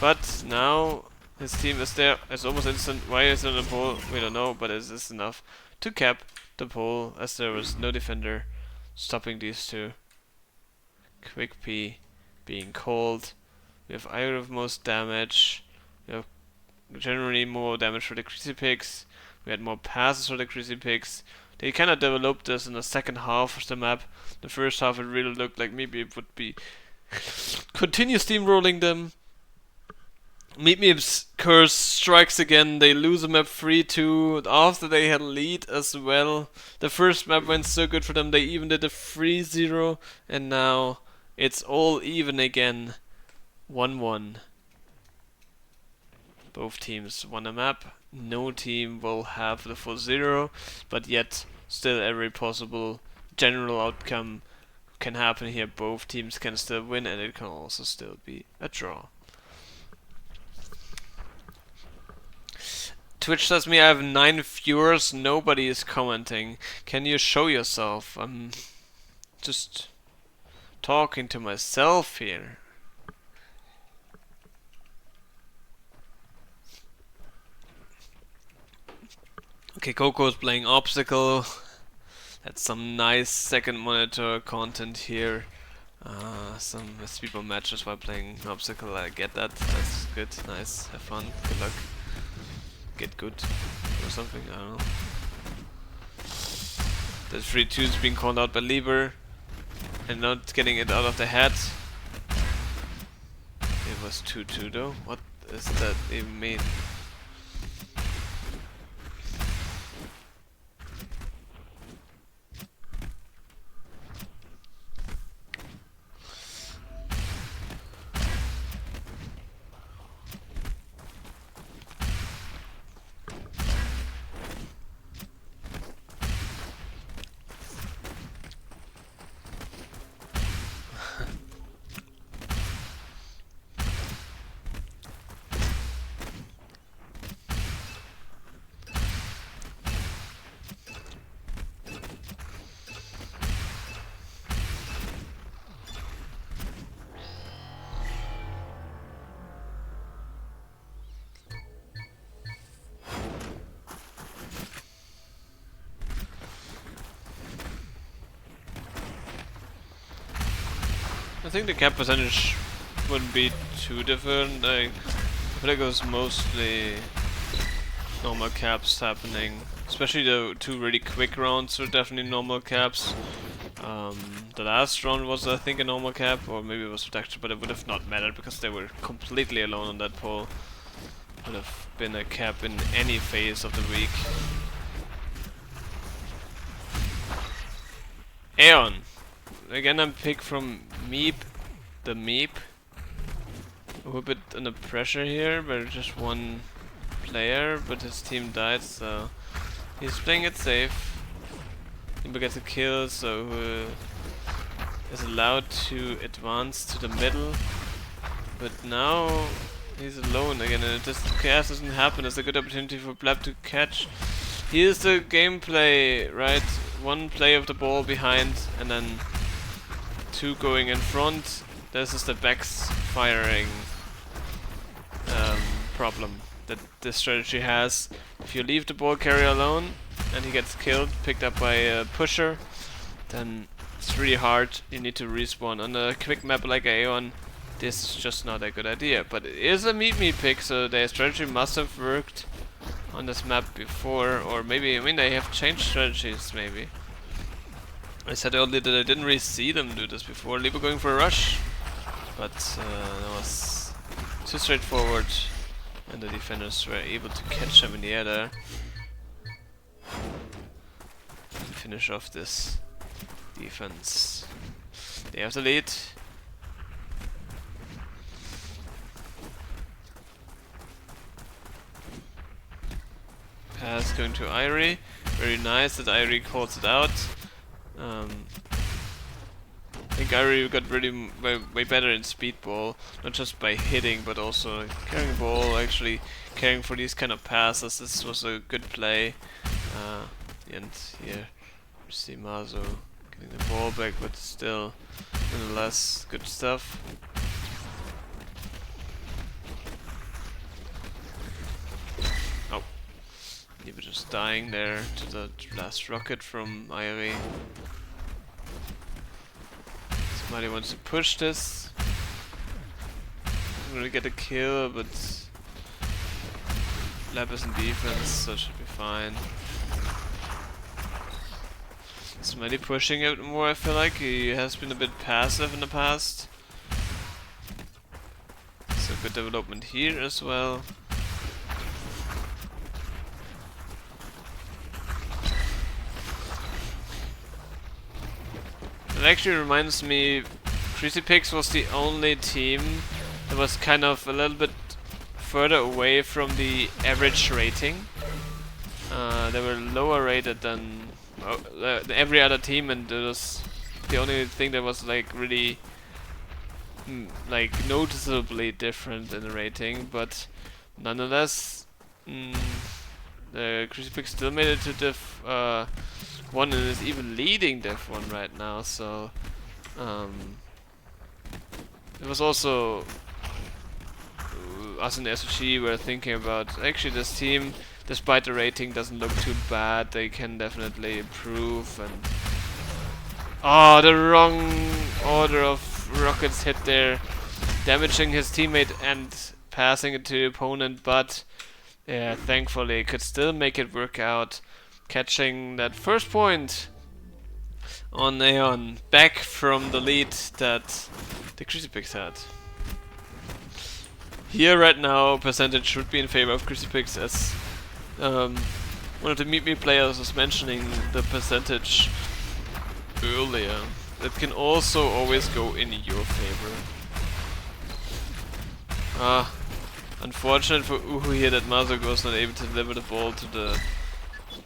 But now his team is there. It's almost instant. Why is it on the pole? We don't know, but it is enough to cap the pole as there was no defender stopping these two. Quick P being called. We have Ire of most damage. We have generally more damage for the GreasyPigs. We had more passes for the GreasyPigs. They kind of developed this in the second half of the map. The first half it really looked like maybe it would be continue steamrolling them. Meep's curse strikes again. They lose a map 3-2 after they had a lead as well. The first map went so good for them. They even did a 3-0 and now it's all even again. 1-1. Both teams won a map. No team will have the full 0, but yet still every possible general outcome can happen here. Both teams can still win and it can also still be a draw. Twitch tells me I have 9 viewers, nobody is commenting. Can you show yourself? I'm just talking to myself here. Okay, Coco's playing Obstacle. That's some nice second monitor content here. Some people matches while playing Obstacle, I get that. That's good, nice, have fun, good luck. Get good or something, I don't know. The 3-2 is being called out by Lieber and not getting it out of the head. It was 2-2 though. What does that even mean? I think the cap percentage wouldn't be too different. I feel like it was mostly normal caps happening. Especially the 2 really quick rounds were definitely normal caps. The last round was, I think, a normal cap, or maybe it was protection, but it would have not mattered because they were completely alone on that pole. Would have been a cap in any phase of the week. Aeon. Again, I'm pick from Meep, the Meep. A bit under pressure here, but just one player, but his team died, so he's playing it safe. He gets a kill, so is allowed to advance to the middle. But now he's alone again, and if this chaos doesn't happen, it's a good opportunity for Blab to catch. Here's the gameplay, right? One play of the ball behind, and then 2 going in front. This is the backfiring problem that this strategy has. If you leave the ball carrier alone and he gets killed, picked up by a pusher, then it's really hard. You need to respawn. On a quick map like Aeon, this is just not a good idea. But it is a Meep Me pick, so their strategy must have worked on this map before, or maybe, I mean, they have changed strategies maybe. I said earlier that I didn't really see them do this before. Lieber going for a rush, but that was too straightforward, and the defenders were able to catch him in the air there. Finish off this defense. They have the lead. Pass going to Irie. Very nice that Irie calls it out. I think Irie got really way better in speedball, not just by hitting but also carrying ball, actually caring for these kind of passes. This was a good play. And here we see Mazo getting the ball back, but still, nonetheless, good stuff. Oh, he was just dying there to the last rocket from Irie. Somebody wants to push this. Doesn't really get a kill, but Lab is in defense, so it should be fine. Somebody pushing it more, I feel like. He has been a bit passive in the past. So good development here as well. It actually reminds me, GreasyPigs was the only team that was kind of a little bit further away from the average rating. They were lower rated than every other team, and it was the only thing that was like really like noticeably different in the rating. But nonetheless, the GreasyPigs still made it to Div 1 and is even leading Div 1 right now. So it was also us in the SOG were thinking about actually this team, despite the rating, doesn't look too bad. They can definitely improve. And oh, the wrong order of rockets hit there, damaging his teammate and passing it to the opponent. But yeah, thankfully could still make it work out, catching that first point on Aeon, back from the lead that the GreasyPigs had. Here right now, percentage should be in favor of GreasyPigs, as one of the Meep players was mentioning the percentage earlier. That can also always go in your favor. Unfortunate for Uhu here that Mazo was not able to deliver the ball to the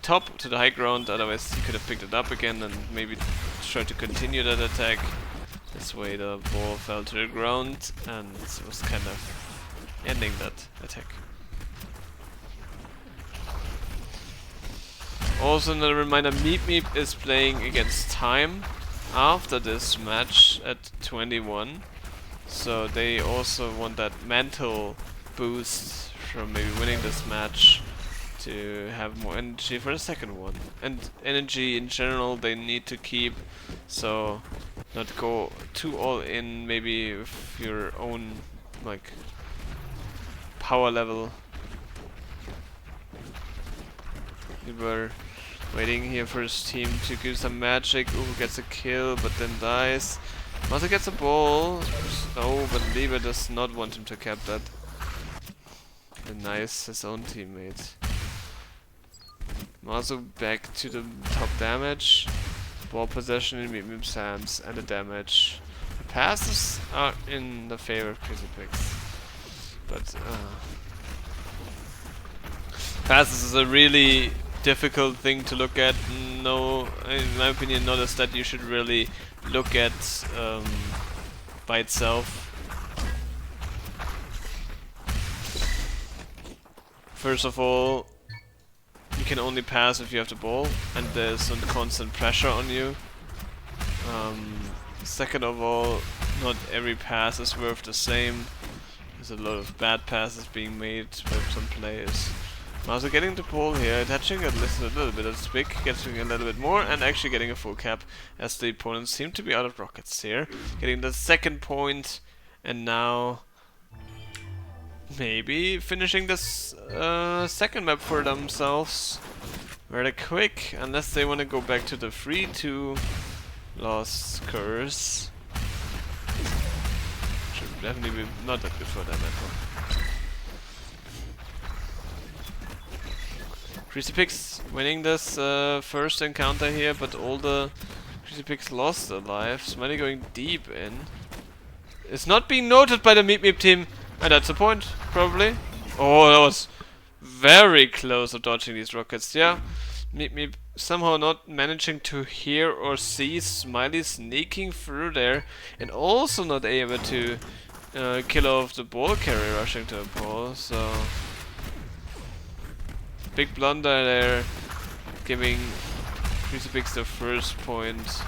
top, to the high ground, otherwise he could have picked it up again and maybe tried to continue that attack. This way the ball fell to the ground and it was kind of ending that attack. Also another reminder, Meep is playing against Time after this match at 21. So they also want that mental boost from maybe winning this match to have more energy for the second one. And energy in general they need to keep, so not go too all in maybe with your own like power level. We were waiting here for his team to give some magic. Uhu gets a kill but then dies. Mazo gets a ball. Oh, but Liebe does not want him to cap that. And nice, his own teammate. Mazo back to the top damage. Ball possession in Meep's hands and the damage. The passes are in the favor of GreasyPigs. But passes is a really difficult thing to look at. No, in my opinion, not a stat you should really look at by itself. First of all, you can only pass if you have the ball and there's some constant pressure on you. Second of all, not every pass is worth the same. There's a lot of bad passes being made by some players. Mazo getting the ball here, touching a little bit of Spick, getting a little bit more, and actually getting a full cap, as the opponents seem to be out of rockets here. Getting the second point, and now maybe finishing this second map for themselves very quick, unless they want to go back to the 3-2 loss curse. Should definitely be not that good for them at all. GreasyPigs winning this first encounter here, but all the GreasyPigs lost a life. Smiley going deep in. It's not being noted by the Meep team. And that's the point, probably. Oh, that was very close to dodging these rockets. Yeah, Meep somehow not managing to hear or see Smiley sneaking through there. And also not able to kill off the ball carrier rushing to the pole. So, big blunder there. Giving GreasyPigs the first point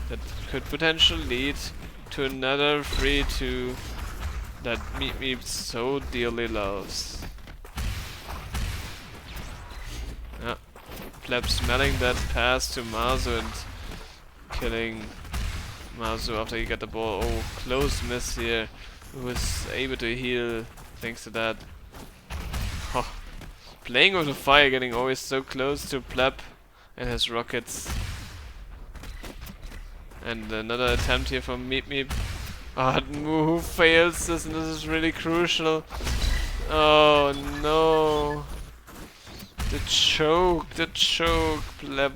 that could potentially lead to another 3-2 that Meep so dearly loves. Yeah, Pleb smelling that pass to Mazu and killing Mazu after he got the ball. Oh, close miss here. He was able to heal thanks to that. Oh. Playing with the fire, getting always so close to Pleb and his rockets. And another attempt here from Meep. Ah, move fails this, and this is really crucial. Oh no. The choke, Pleb.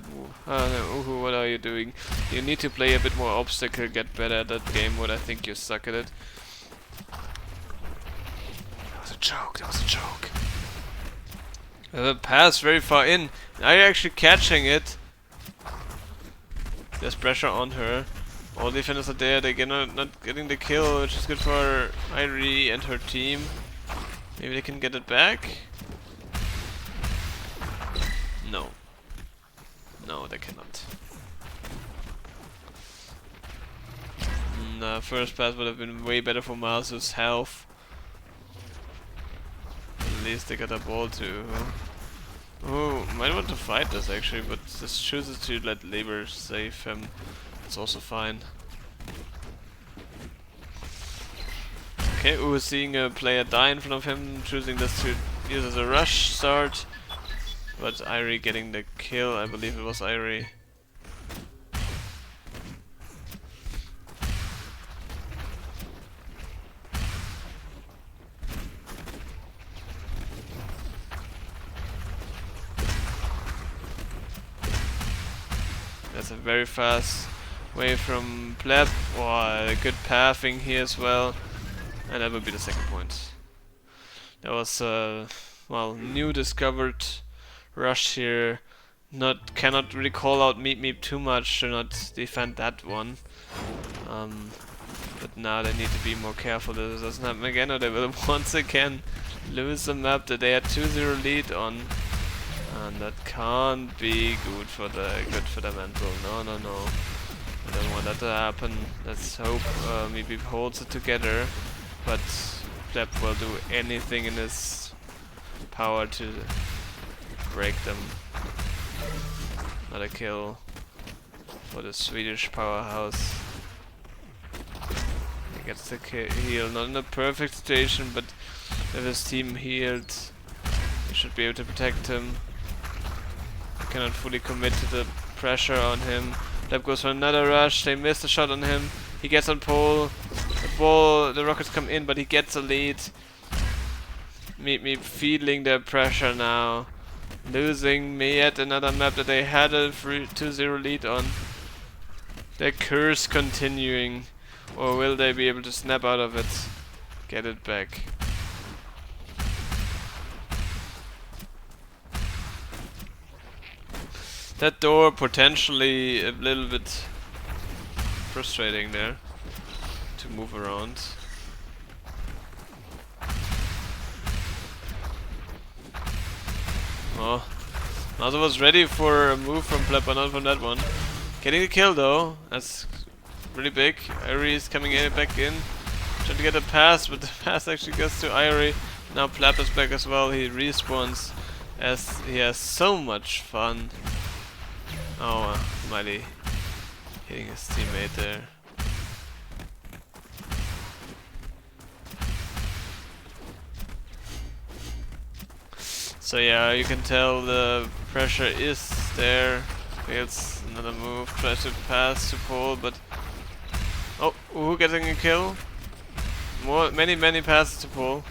No, what are you doing? You need to play a bit more obstacle, get better at that game, but I think you suck at it. That was a joke. The pass very far in. Now you're actually catching it. There's pressure on her. All defenders are there. They're not getting the kill, which is good for Irie and her team. Maybe they can get it back. No. No, they cannot. First pass would have been way better for Mazu's health. At least they got a ball too. Oh, might want to fight this actually, but this chooses to let Labor save him. It's also fine. Okay, seeing a player die in front of him, choosing this to use as a rush start. But Irie getting the kill, I believe it was Irie. That's a very fast way from Pleb. Oh, a good pathing here as well. And that would be the second point. That was well, new discovered rush here. Cannot really call out Meep too much to not defend that one. But now they need to be more careful that this doesn't happen again, or they will once again lose the map that they had 2-0 lead on. And that can't be good for the mental. No. I don't want that to happen. Let's hope Meep holds it together. But Pleb will do anything in his power to break them. Not a kill for the Swedish powerhouse. He gets the heal. Not in a perfect situation, but with his team healed, he should be able to protect him. He cannot fully commit to the pressure on him. Pleb goes for another rush. They miss the shot on him. He gets on pole. The rockets come in, but he gets a lead. Meep feeling their pressure now. Losing yet another map that they had a 2-0 lead on. Their curse continuing. Or will they be able to snap out of it? Get it back. That door potentially a little bit frustrating there to move around. Oh, Mazu was ready for a move from Pleb, but not from that one. Getting the kill though, that's really big. Irie is coming back in, trying to get a pass, but the pass actually goes to Irie. Now Pleb is back as well. He respawns as he has so much fun. Oh, Smiley hitting his teammate there. So yeah, you can tell the pressure is there. Fails another move, tries to pass to pole, but oh, who getting a kill? Many passes to pole.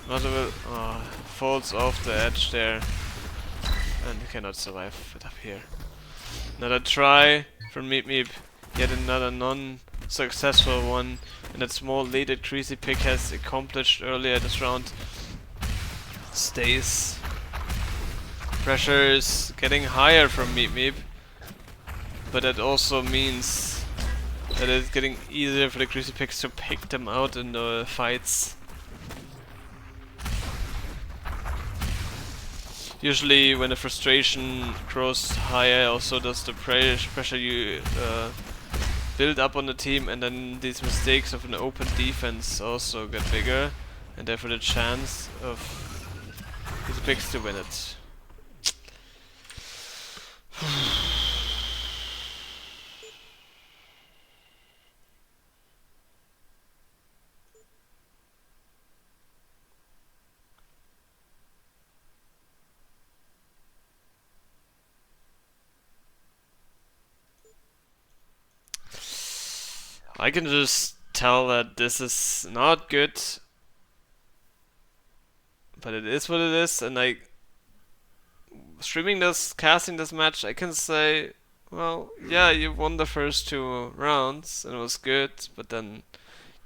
Mazu falls off the edge there, and he cannot survive it up here. Another try from Meep. Yet another non-successful one. And that small lead that GreasyPig has accomplished earlier this round stays. Pressure is getting higher from Meep. But that also means that it's getting easier for the GreasyPigs to pick them out in the fights. Usually when the frustration grows higher, also does the pressure you build up on the team, and then these mistakes of an open defense also get bigger, and therefore the chance of GreasyPigs to win it. I can just tell that this is not good, but it is what it is, and like streaming this, casting this match, I can say, well, yeah, you won the first 2 rounds and it was good, but then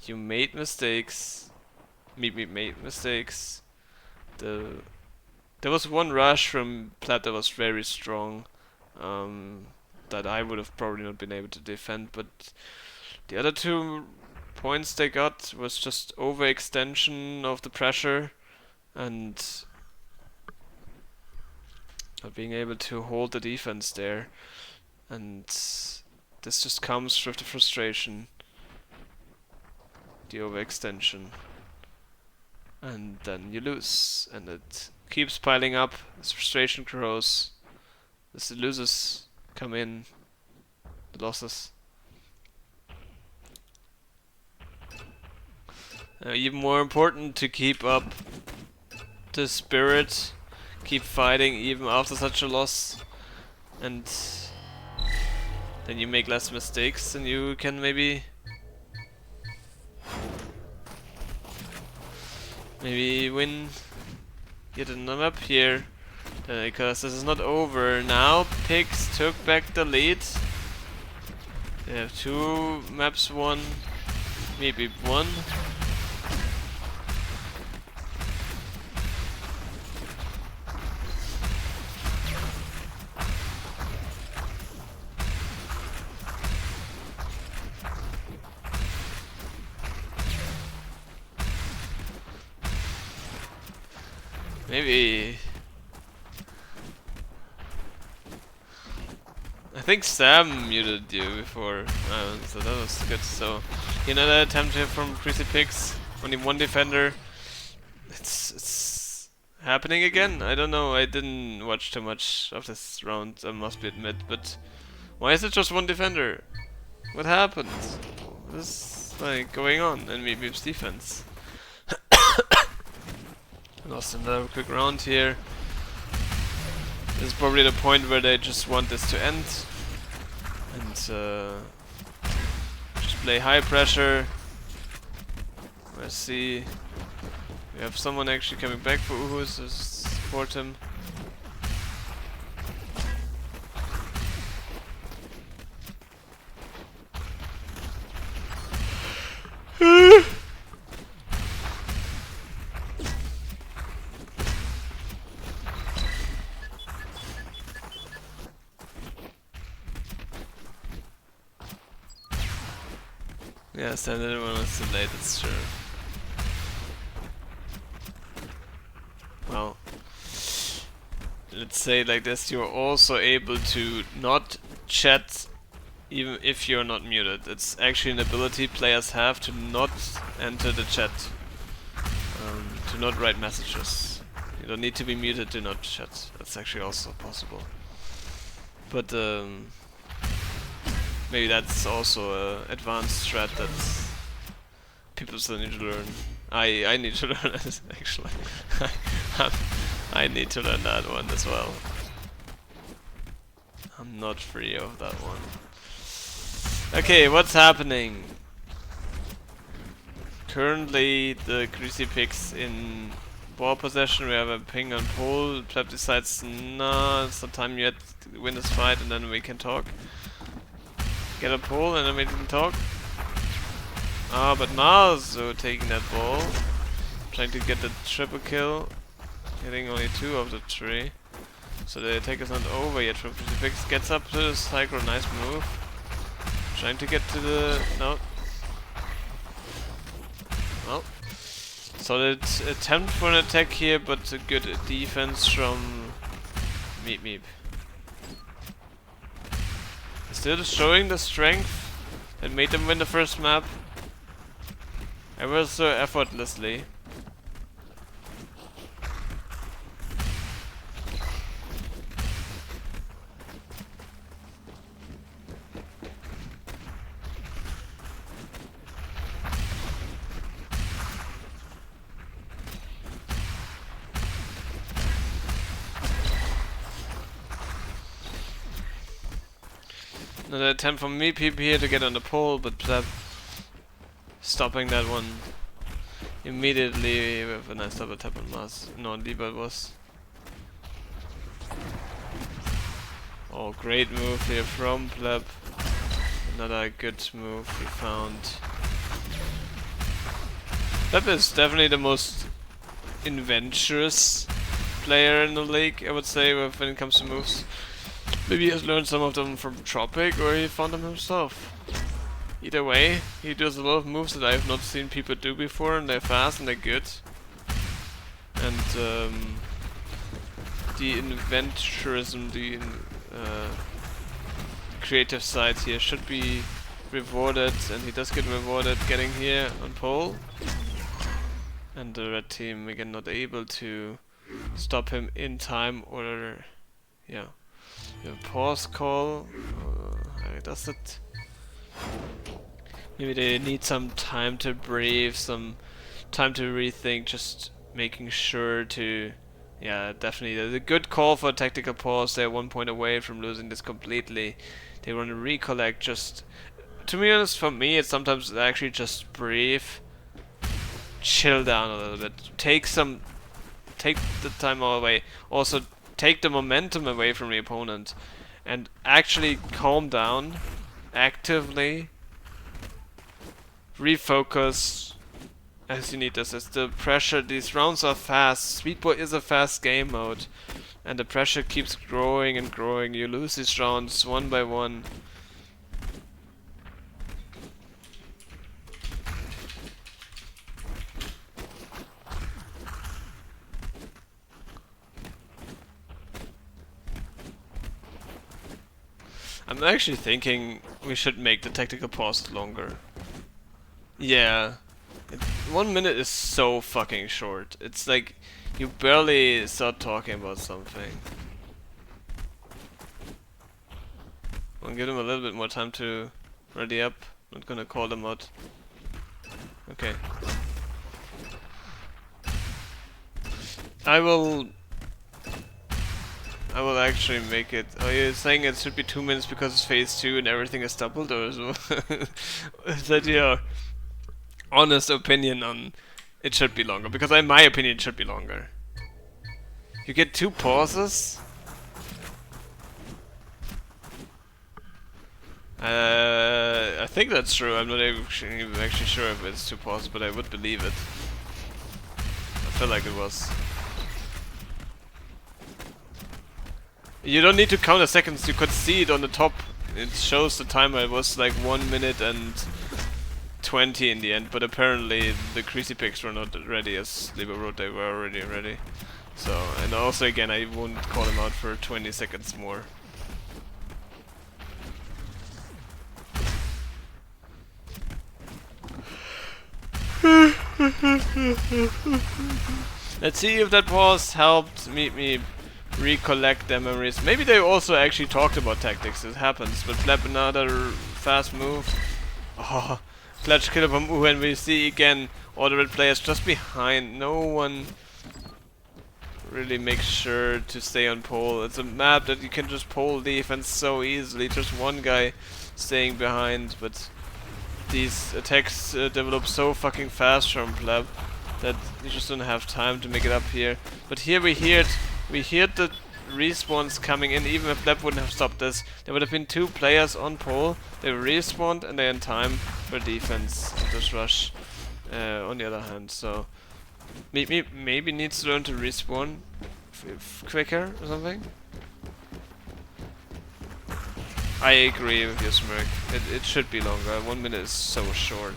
you made mistakes. Meep made mistakes. There was one rush from Platt that was very strong, that I would have probably not been able to defend, but the other 2 points they got was just overextension of the pressure and not being able to hold the defense there. And this just comes with the frustration, the overextension. And then you lose, and it keeps piling up, this frustration grows, as the losers come in, the losses. Even more important to keep up the spirit, keep fighting even after such a loss, and then you make less mistakes and you can maybe win yet another map here, because this is not over. Now Pigs took back the lead. They have 2 maps won, maybe 1. Maybe I think Sam muted you before, so that was good. So another attempt here from GreasyPigs. Only 1 defender. It's happening again. I don't know. I didn't watch too much of this round, I must admit. But why is it just 1 defender? What happened? What is like going on in Meep's defense? Lost another quick round here. This is probably the point where they just want this to end. And just play high pressure. Let's see. We have someone actually coming back for Uhus to support him. Yes, and everyone was too late, that's true. Well, let's say like this, you're also able to not chat even if you're not muted. It's actually an ability players have to not enter the chat, to not write messages. You don't need to be muted to not chat. That's actually also possible. But maybe that's also an advanced strat that people still need to learn. I need to learn it, actually. I need to learn that one as well. I'm not free of that one. Okay, what's happening? Currently the GreasyPigs in ball possession. We have a ping on pole. Pleb decides, nah, it's not time yet to win this fight, and then we can talk. Get a pole, and then we can talk. Ah, but Nazo taking that ball. Trying to get the triple kill. Hitting only 2 of the 3. So the attack is not over yet from GreasyPigs. Gets up to the Psycho, nice move. Trying to get to the... no. Well. Solid attempt for an attack here, but a good defense from Meep. Still showing the strength that made them win the first map. Ever so effortlessly. Another attempt from Meep here to get on the pole, but Pleb stopping that one immediately with a nice double tap on Mars. No, Lieber was. Oh, great move here from Pleb. Another good move we found. Pleb is definitely the most adventurous player in the league, I would say, when it comes to moves. Maybe he has learned some of them from Tropic, or he found them himself. Either way, he does a lot of moves that I have not seen people do before, and they're fast and they're good. And the adventurism, the creative side here should be rewarded, and he does get rewarded getting here on pole. And the red team again not able to stop him in time, or yeah. A pause call. Does it? Maybe they need some time to breathe, some time to rethink, just making sure to... yeah, definitely. A good call for a tactical pause. They're 1 point away from losing this completely. They want to recollect, just... to be honest, for me, it's sometimes actually just breathe. Chill down a little bit. Take the time away. Also, take the momentum away from the opponent and actually calm down, actively refocus as you need this. As the pressure, these rounds are fast. Sweetboy is a fast game mode, and the pressure keeps growing and growing. You lose these rounds one by one. I'm actually thinking we should make the tactical pause longer. Yeah. 1 minute is so fucking short. It's like you barely start talking about something. I'll give them a little bit more time to ready up. Not gonna call them out. Okay. I will actually make it. Oh, you're saying it should be 2 minutes because it's phase 2 and everything is doubled, or so? Is that your honest opinion on it should be longer? Because in my opinion it should be longer. You get 2 pauses? I think that's true. I'm not actually sure if it's 2 pauses, but I would believe it. I felt like it was. You don't need to count the seconds, you could see it on the top. It shows the timer, it was like 1 minute and 20 in the end, but apparently the GreasyPigs were not ready, as Lieber wrote, they were already ready. So, and also again, I won't call them out for 20 seconds more. Let's see if that pause helped me recollect their memories. Maybe they also actually talked about tactics, it happens, but Pleb another fast move. Oh, clutch killer from Uhu, and we see again all the red players just behind. No one really makes sure to stay on pole. It's a map that you can just pole defense so easily, just one guy staying behind, but these attacks develop so fucking fast from Pleb. that you just don't have time to make it up here. But here we heard the respawns coming in. Even if that wouldn't have stopped this, there would have been 2 players on pole. They respawned and they're in time for defense this rush. On the other hand, so maybe needs to learn to respawn quicker or something. I agree with your Smirk. It should be longer. 1 minute is so short.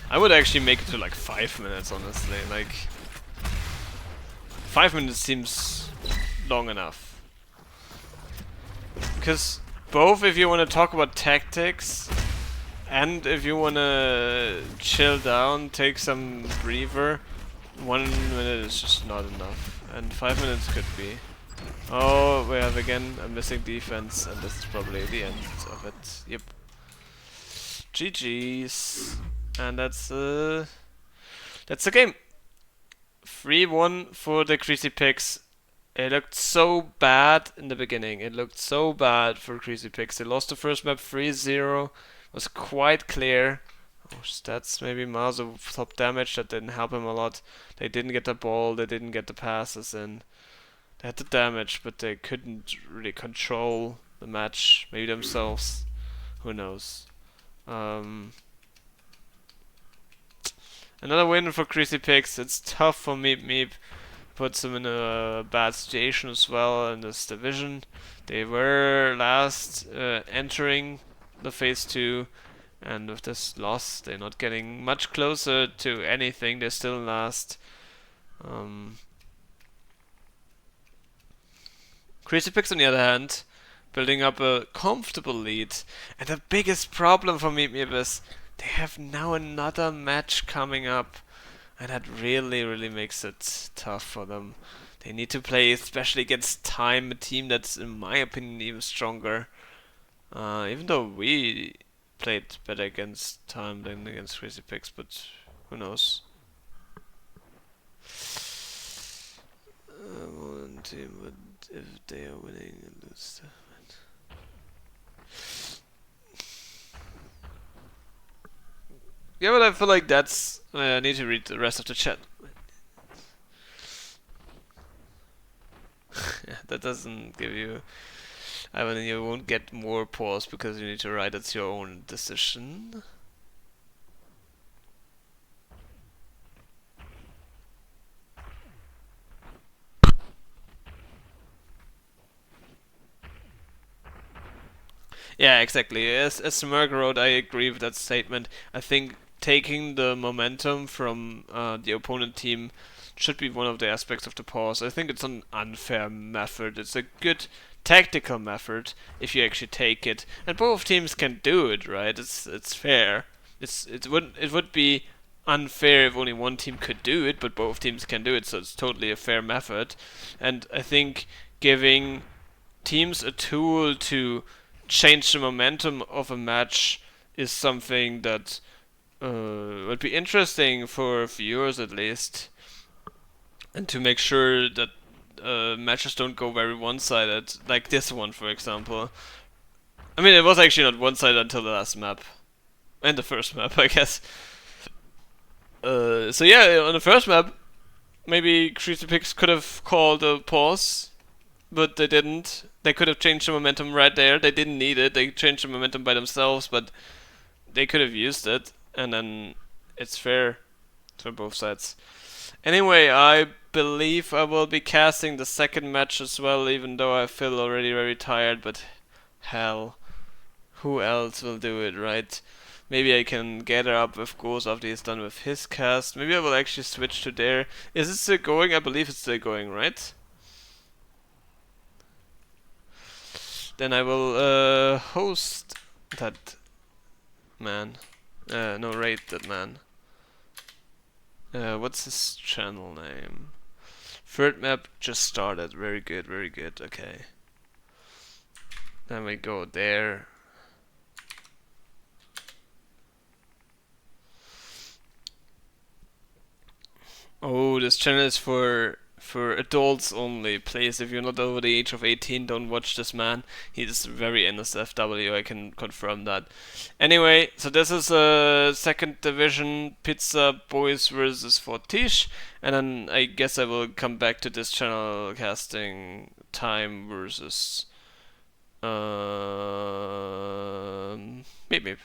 I would actually make it to like 5 minutes, honestly. Like 5 minutes seems long enough. Because both, if you want to talk about tactics and if you want to chill down, take some breather, 1 minute is just not enough. And 5 minutes could be. Oh, we have again a missing defense, and this is probably the end of it. Yep. GG's. And that's the game. 3-1 for the GreasyPigs. It looked so bad in the beginning. It looked so bad for GreasyPigs. They lost the first map 3-0. Was quite clear. Oh, stats maybe Mazo top damage. That didn't help him a lot. They didn't get the ball. They didn't get the passes in. They had the damage, but they couldn't really control the match. Maybe themselves. Who knows? Another win for GreasyPigs. It's tough for Meep. Puts them in a bad situation as well in this division. They were last entering the phase 2, and with this loss, they're not getting much closer to anything. They're still last. GreasyPigs, on the other hand, building up a comfortable lead. And the biggest problem for Meep is they have now another match coming up, and that really makes it tough for them. They need to play, especially against Time, a team that's, in my opinion, even stronger. Even though we played better against Time than against GreasyPigs, but who knows? One team would, if they are winning and lose. Yeah, but I feel like that's... I need to read the rest of the chat. Yeah, that doesn't give you... I mean, you won't get more pause because you need to write it's your own decision. Yeah, exactly. As Merck wrote, I agree with that statement. I think taking the momentum from the opponent team should be one of the aspects of the pause. I think it's an unfair method. It's a good tactical method if you actually take it, and both teams can do it, right? It's fair. It would be unfair if only one team could do it, but both teams can do it, so it's totally a fair method. And I think giving teams a tool to change the momentum of a match is something that would be interesting for viewers at least, and to make sure that matches don't go very one-sided, like this one, for example. I mean, it was actually not one-sided until the last map, and the first map, I guess. So yeah, on the first map, maybe GreasyPigs could have called a pause, but they didn't. They could have changed the momentum right there. They didn't need it. They changed the momentum by themselves, but they could have used it, and then it's fair for both sides. Anyway, I believe I will be casting the second match as well, even though I feel already very tired, but hell, who else will do it, right? Maybe I can gather up with Ghost after he's done with his cast. Maybe I will actually switch to there. Is it still going? I believe it's still going, right? Then I will host that man. No, rate that man. What's his channel name? Third map just started. Very good, very good. Okay. Then we go there. Oh, this channel is for for adults only. Please, if you're not over the age of 18, don't watch this man. He's very NSFW, I can confirm that. Anyway, so this is a second division Pizza Boys versus Fortiche, and then I guess I will come back to this channel casting Time versus Meep Meep.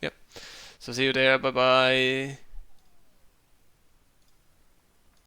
Yep. So see you there, bye bye.